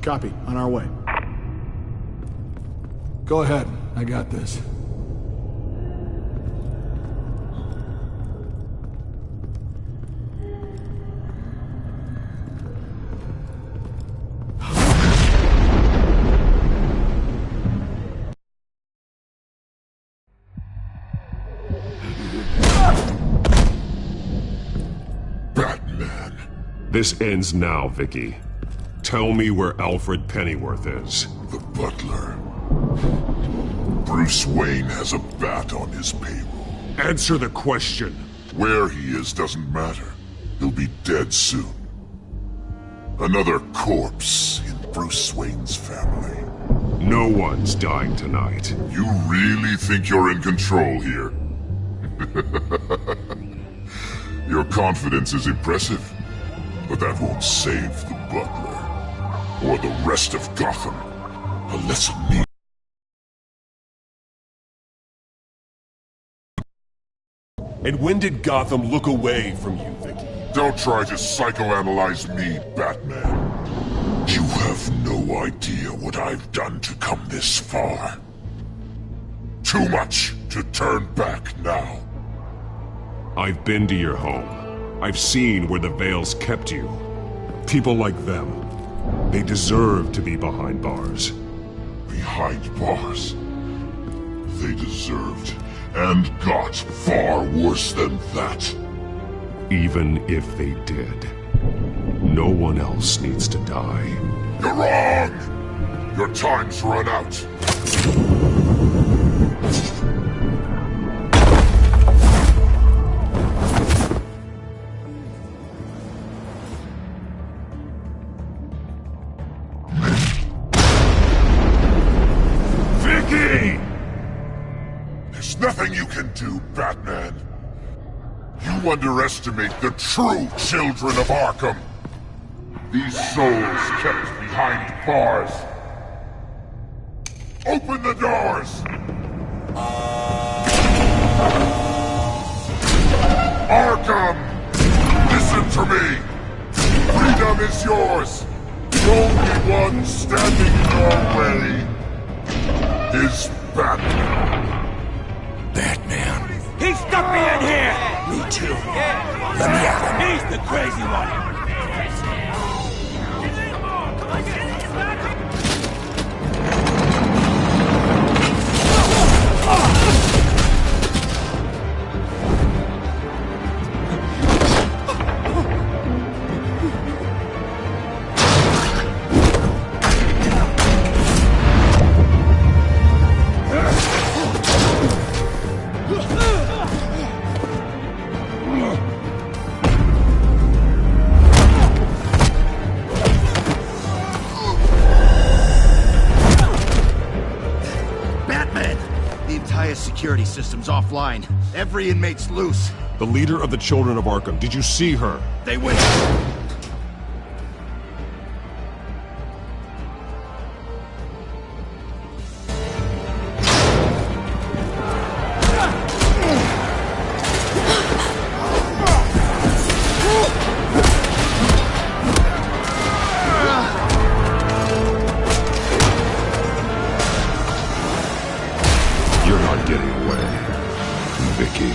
Copy. On our way. Go ahead. I got this. This ends now, Vicky. Tell me where Alfred Pennyworth is. The butler. Bruce Wayne has a bat on his payroll. Answer the question. Where he is doesn't matter. He'll be dead soon. Another corpse in Bruce Wayne's family. No one's dying tonight. You really think you're in control here? Your confidence is impressive. But that won't save the butler, or the rest of Gotham. A lesson needed. And when did Gotham look away from you, Vicky? Don't try to psychoanalyze me, Batman. You have no idea what I've done to come this far. Too much to turn back now. I've been to your home. I've seen where the Veils kept you. People like them. They deserve to be behind bars. Behind bars? They deserved, and got far worse than that. Even if they did, no one else needs to die. You're wrong! Your time's run out. Nothing you can do, Batman. You underestimate the true children of Arkham. These souls kept behind bars. Open the doors! Arkham! Listen to me! Freedom is yours! The only one standing in your way is Batman. Batman. He stuck me in here! Me too. Let me at him. He's the crazy one! security system's offline. Every inmate's loose. The leader of the Children of Arkham, did you see her? They went... You're not getting away, Vicky.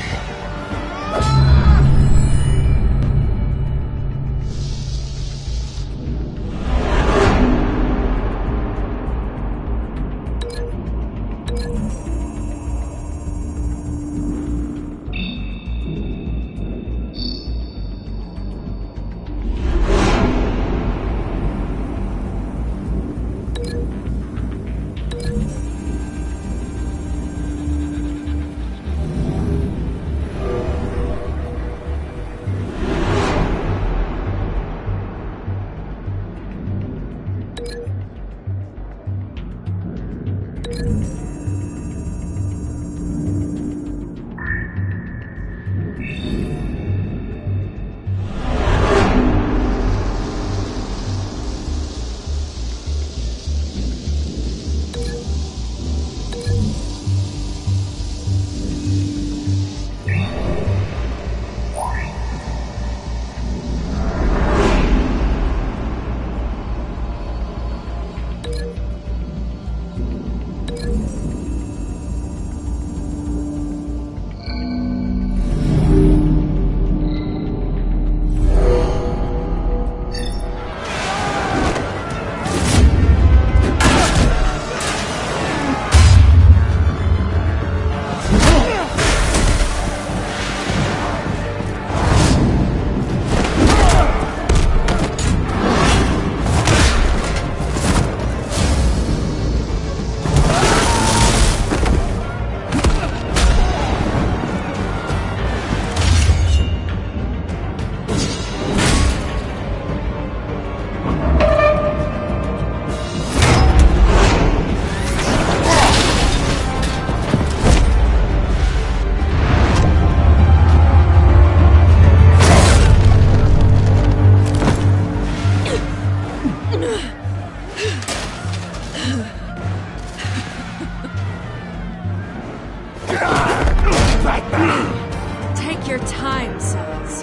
Take your time, Sons.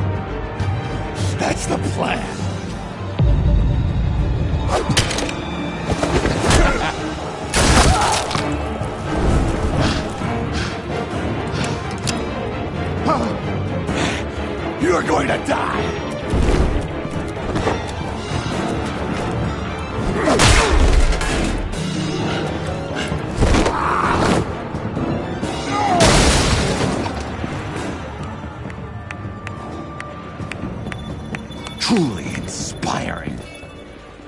That's the plan. You're going to die. Truly inspiring.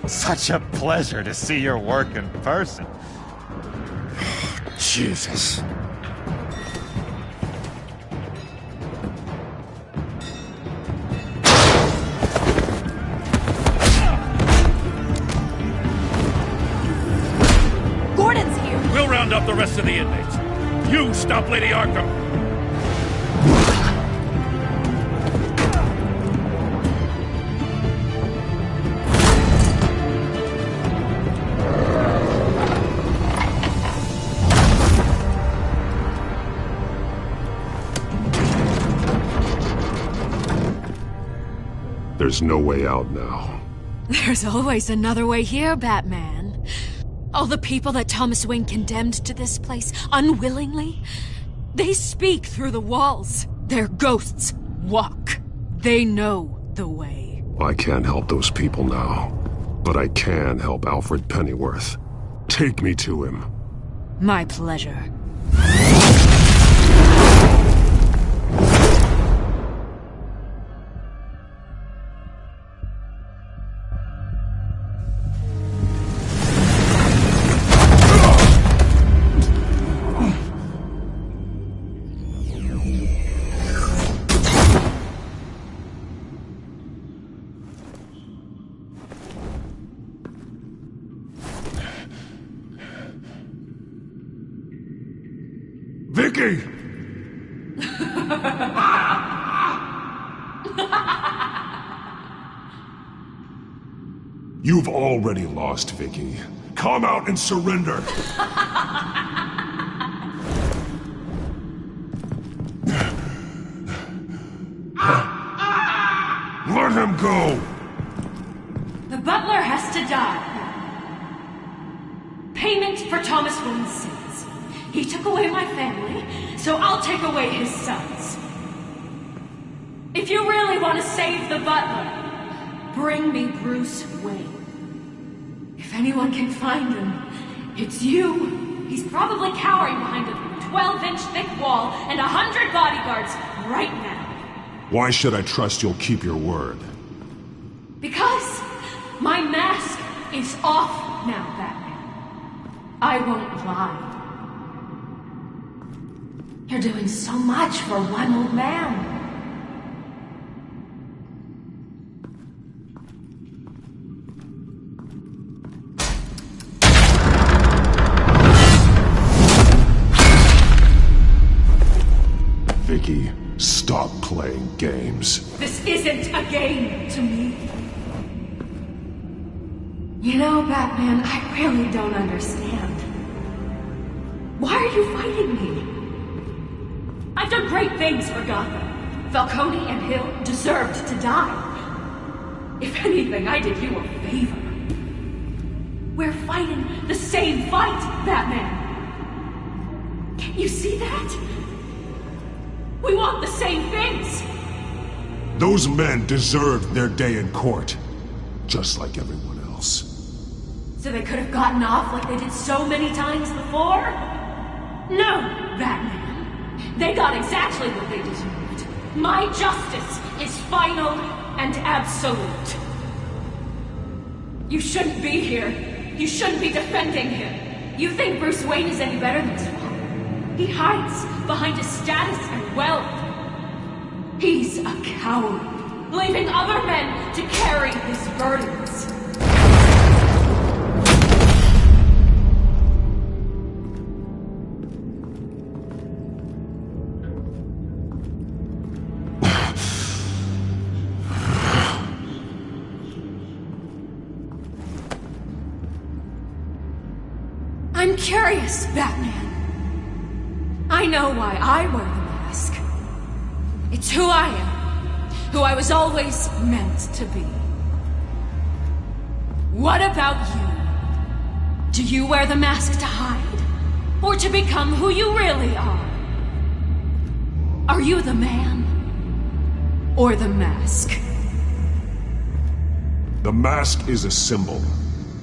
Such a pleasure to see your work in person. Jesus. Gordon's here. We'll round up the rest of the inmates. You stop Lady Arkham. There's no way out now. There's always another way here, Batman. All the people that Thomas Wayne condemned to this place unwillingly, they speak through the walls. Their ghosts walk. They know the way. I can't help those people now, but I can help Alfred Pennyworth. Take me to him. My pleasure. Vicky! You've already lost, Vicky. Come out and surrender! Let him go! The butler has to die. Payment for Thomas Wayne's sins. He took away my family, so I'll take away his sons. If you really want to save the butler, bring me Bruce Wayne. If anyone can find him, it's you. He's probably cowering behind a 12-inch thick wall and 100 bodyguards right now. Why should I trust you'll keep your word? Because my mask is off now, Batman. I won't lie. You're doing so much for one old man. Vicky, stop playing games. This isn't a game to me. You know, Batman, I really don't understand. Why are you fighting me? I've done great things for Gotham. Falcone and Hill deserved to die. If anything, I did you a favor. We're fighting the same fight, Batman. Can't you see that? We want the same things! Those men deserved their day in court, just like everyone else. So they could have gotten off like they did so many times before? No, Batman. They got exactly what they deserved. My justice is final and absolute. You shouldn't be here. You shouldn't be defending him. You think Bruce Wayne is any better than his father? He hides behind his status and wealth. He's a coward, leaving other men to carry his burdens. I'm curious, Batman. I know why I wear the mask. It's who I am. Who I was always meant to be. What about you? Do you wear the mask to hide? Or to become who you really are? Are you the man? Or the mask? The mask is a symbol.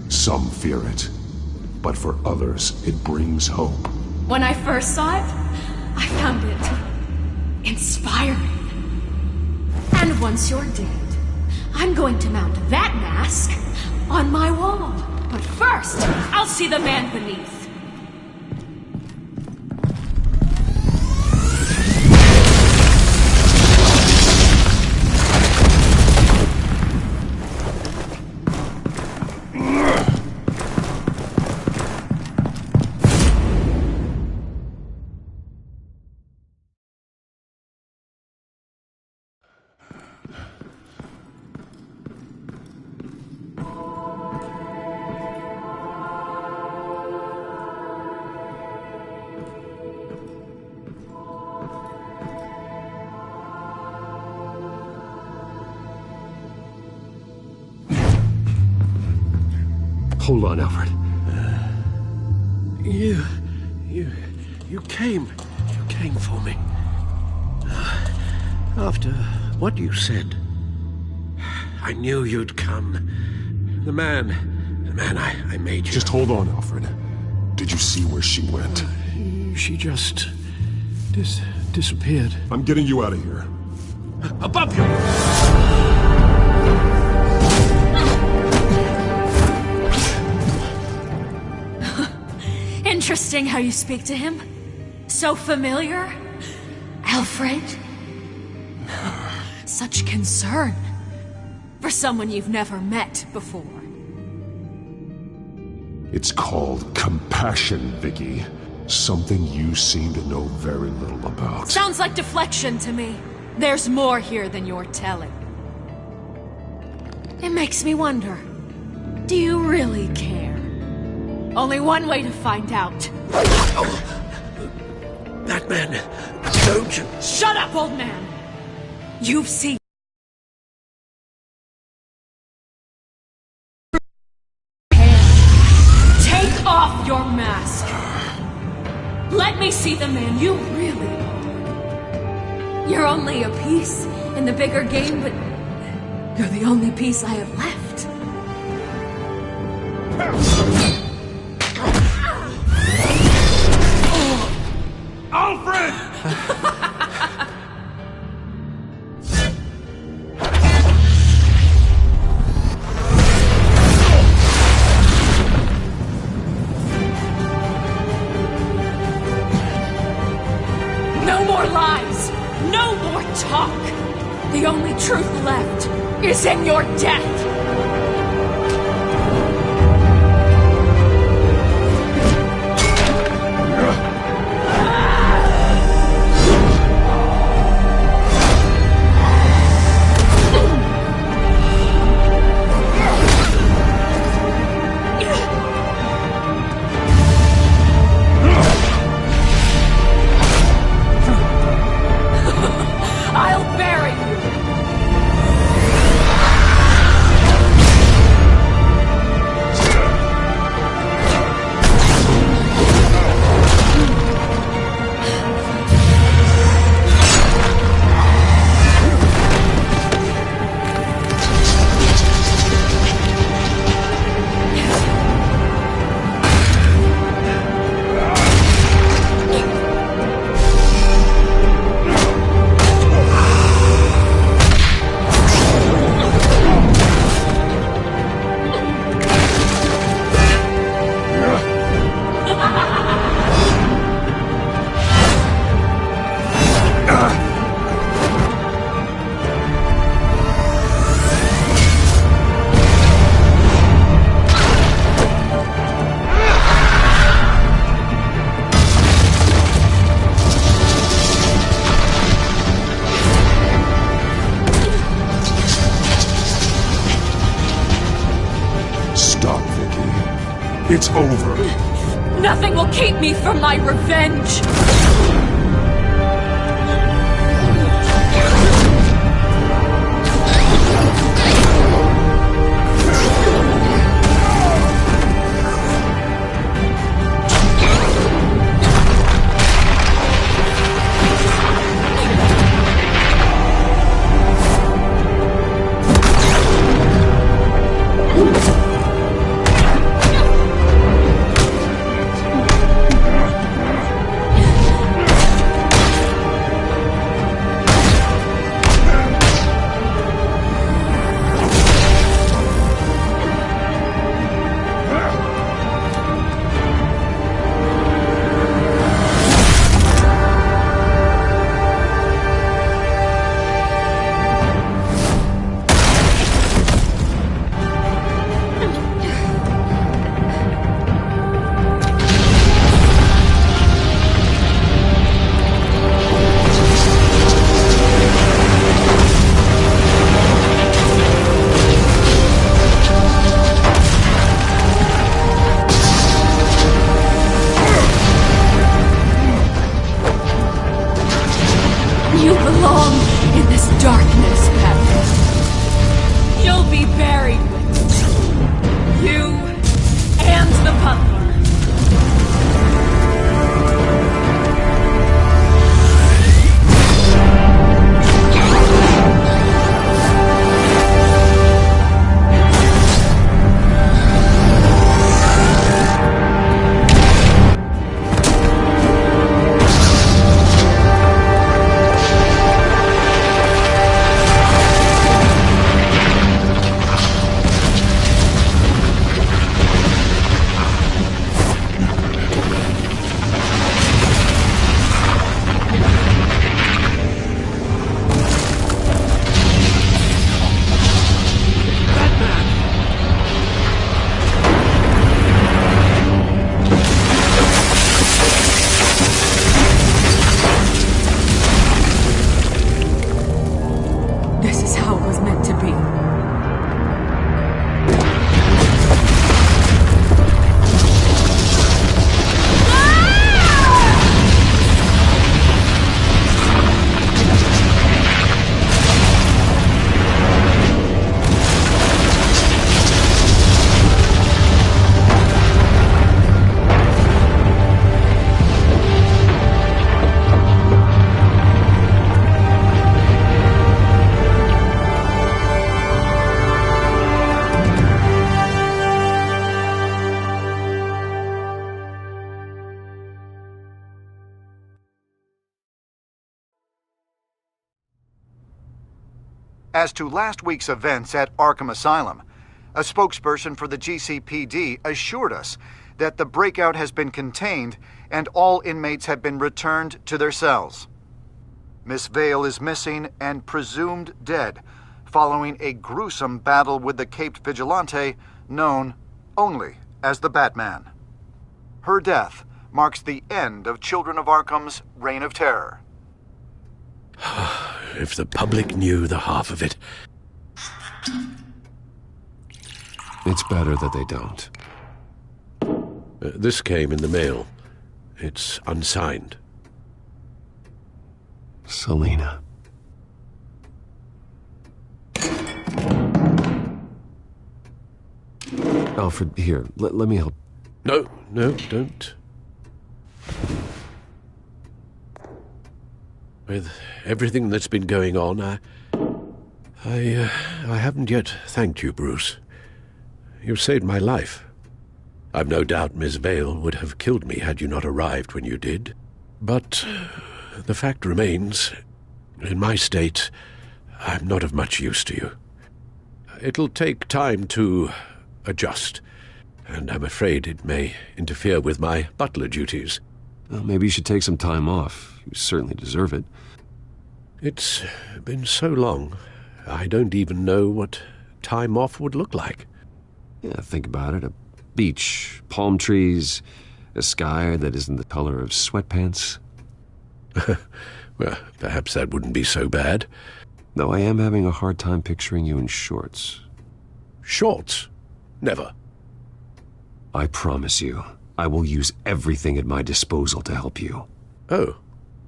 Some fear it. But for others, it brings hope. When I first saw it, I found it inspiring. And once you're dead, I'm going to mount that mask on my wall. But first, I'll see the man beneath. Hold on, Alfred. You came for me. After what you said, I knew you'd come. The man I made you. Just hold on, Alfred. Did you see where she went? She just disappeared. I'm getting you out of here. Above you! Interesting how you speak to him. So familiar. Alfred. Such concern. For someone you've never met before. It's called compassion, Vicky. Something you seem to know very little about. Sounds like deflection to me. There's more here than you're telling. It makes me wonder, do you really care? Only one way to find out. Batman, don't you... Shut up, old man! You've seen... Take off your mask! Let me see the man you really are. You're only a piece in the bigger game, but you're the only piece I have left. Alfred! No more lies! No more talk! The only truth left is in your death! I'll bury you! Stop, Vicky. It's over. Nothing will keep me from my revenge! As to last week's events at Arkham Asylum, a spokesperson for the GCPD assured us that the breakout has been contained and all inmates have been returned to their cells. Miss Vale is missing and presumed dead, following a gruesome battle with the caped vigilante known only as the Batman. Her death marks the end of Children of Arkham's reign of terror. If the public knew the half of it. It's better that they don't. This came in the mail. It's unsigned. Selina. Alfred, here, let me help. No, don't. With everything that's been going on, I haven't yet thanked you, Bruce. You've saved my life. I've no doubt Miss Vale would have killed me had you not arrived when you did. But the fact remains, in my state, I'm not of much use to you. It'll take time to adjust, and I'm afraid it may interfere with my butler duties. Well, maybe you should take some time off. You certainly deserve it. It's been so long, I don't even know what time off would look like. Yeah, think about it. A beach, palm trees, a sky that isn't the color of sweatpants. Well, perhaps that wouldn't be so bad. Though I am having a hard time picturing you in shorts. Shorts? Never. I promise you, I will use everything at my disposal to help you. Oh.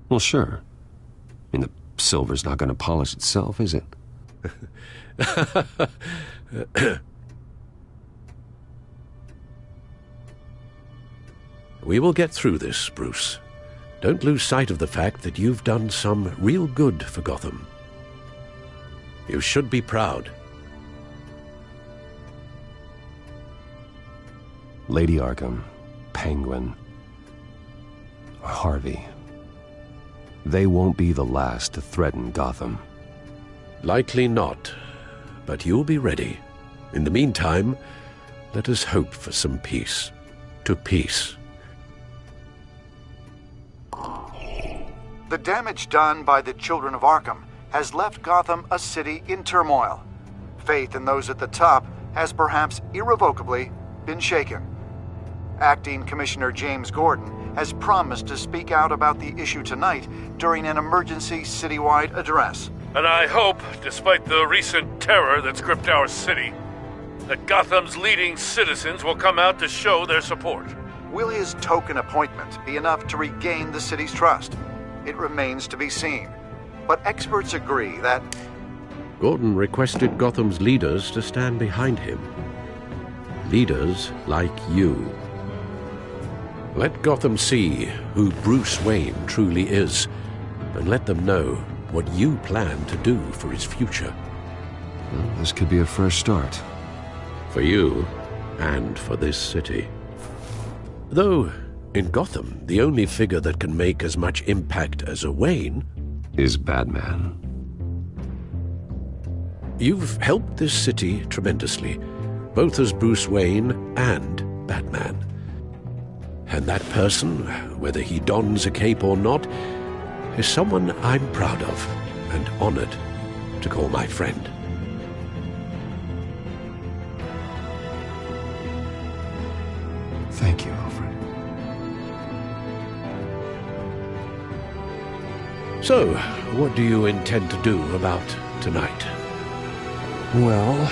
Well, sure. I mean, the silver's not going to polish itself, is it? We will get through this, Bruce. Don't lose sight of the fact that you've done some real good for Gotham. You should be proud. Lady Arkham, Penguin, Harvey. They won't be the last to threaten Gotham. Likely not, but you'll be ready. In the meantime, let us hope for some peace. To peace. The damage done by the Children of Arkham has left Gotham a city in turmoil. Faith in those at the top has perhaps irrevocably been shaken. Acting Commissioner James Gordon has promised to speak out about the issue tonight during an emergency citywide address. And I hope, despite the recent terror that's gripped our city, that Gotham's leading citizens will come out to show their support. Will his token appointment be enough to regain the city's trust? It remains to be seen. But experts agree that Gordon requested Gotham's leaders to stand behind him. Leaders like you. Let Gotham see who Bruce Wayne truly is, and let them know what you plan to do for his future. Well, this could be a fresh start. For you, and for this city. Though, in Gotham, the only figure that can make as much impact as a Wayne is Batman. You've helped this city tremendously, both as Bruce Wayne and Batman. And that person, whether he dons a cape or not, is someone I'm proud of and honored to call my friend. Thank you, Alfred. So, what do you intend to do about tonight? Well,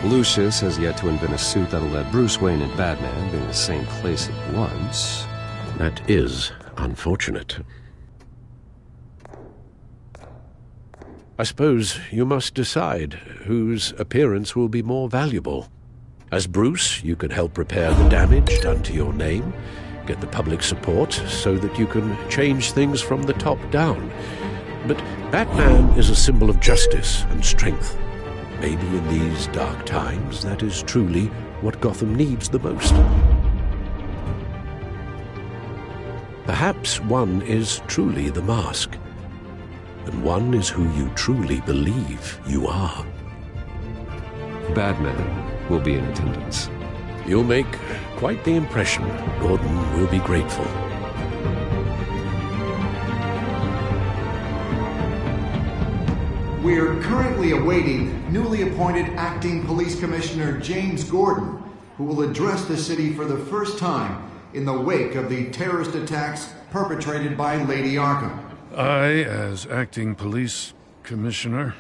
Lucius has yet to invent a suit that'll let Bruce Wayne and Batman be in the same place at once. That is unfortunate. I suppose you must decide whose appearance will be more valuable. As Bruce, you can help repair the damage done to your name, get the public support so that you can change things from the top down. But Batman is a symbol of justice and strength. Maybe in these dark times, that is truly what Gotham needs the most. Perhaps one is truly the mask. and one is who you truly believe you are. Batman will be in attendance. You'll make quite the impression. Gordon will be grateful. We're currently awaiting newly appointed Acting Police Commissioner James Gordon, who will address the city for the first time in the wake of the terrorist attacks perpetrated by Lady Arkham. I, as Acting Police Commissioner...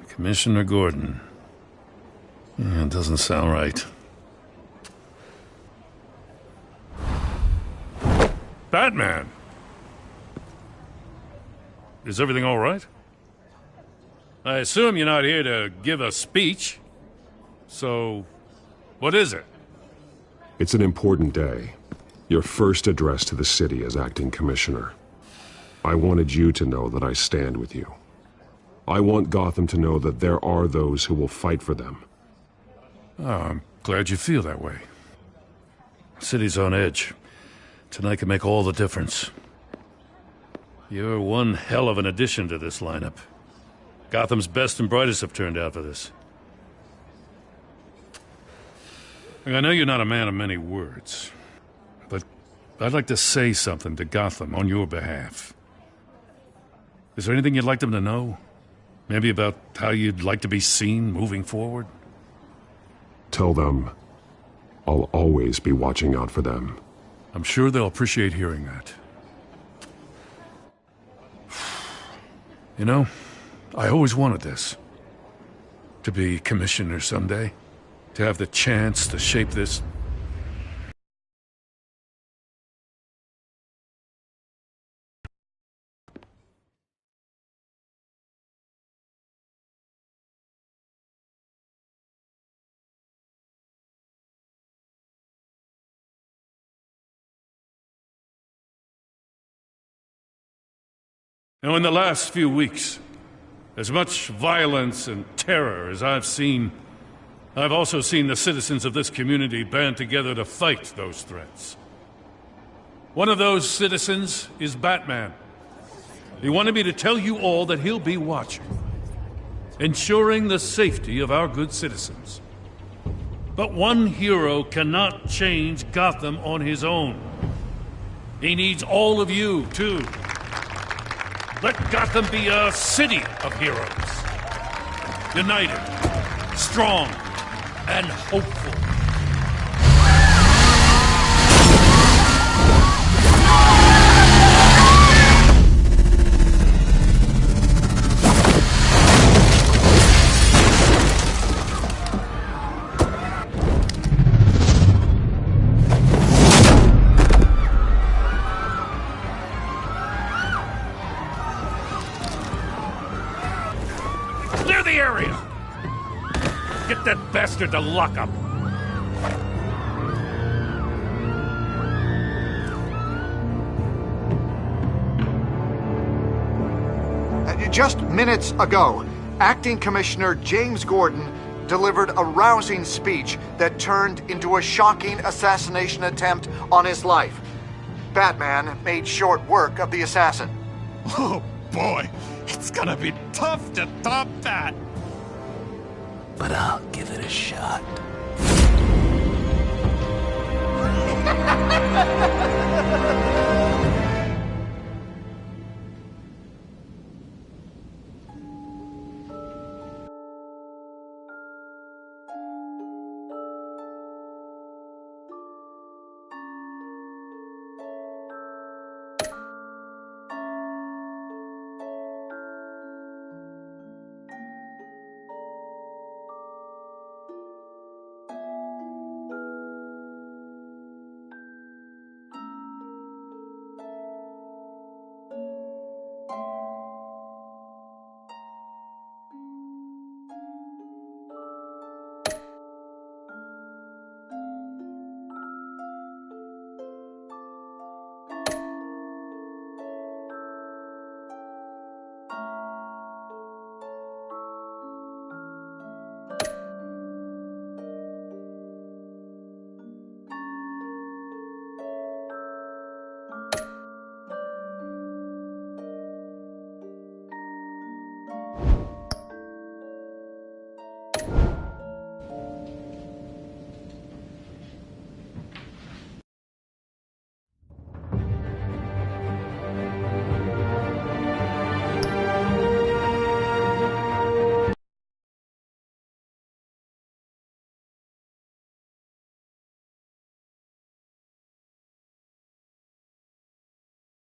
Commissioner Gordon. It doesn't sound right. Batman! Is everything all right? I assume you're not here to give a speech. So, what is it? It's an important day. Your first address to the city as acting commissioner. I wanted you to know that I stand with you. I want Gotham to know that there are those who will fight for them. Oh, I'm glad you feel that way. The city's on edge. Tonight can make all the difference. You're one hell of an addition to this lineup. Gotham's best and brightest have turned out for this. I know you're not a man of many words, but I'd like to say something to Gotham on your behalf. Is there anything you'd like them to know? Maybe about how you'd like to be seen moving forward? Tell them I'll always be watching out for them. I'm sure they'll appreciate hearing that. You know, I always wanted this. To be commissioner someday. To have the chance to shape this. Now, in the last few weeks, as much violence and terror as I've seen, I've also seen the citizens of this community band together to fight those threats. One of those citizens is Batman. He wanted me to tell you all that he'll be watching, ensuring the safety of our good citizens. But one hero cannot change Gotham on his own. He needs all of you, too. Let Gotham be a city of heroes. United, strong, and hopeful. Clear the area! Get that bastard to lock up! Just minutes ago, Acting Commissioner James Gordon delivered a rousing speech that turned into a shocking assassination attempt on his life. Batman made short work of the assassin. Oh boy, it's gonna be tough to top that. But I'll give it a shot.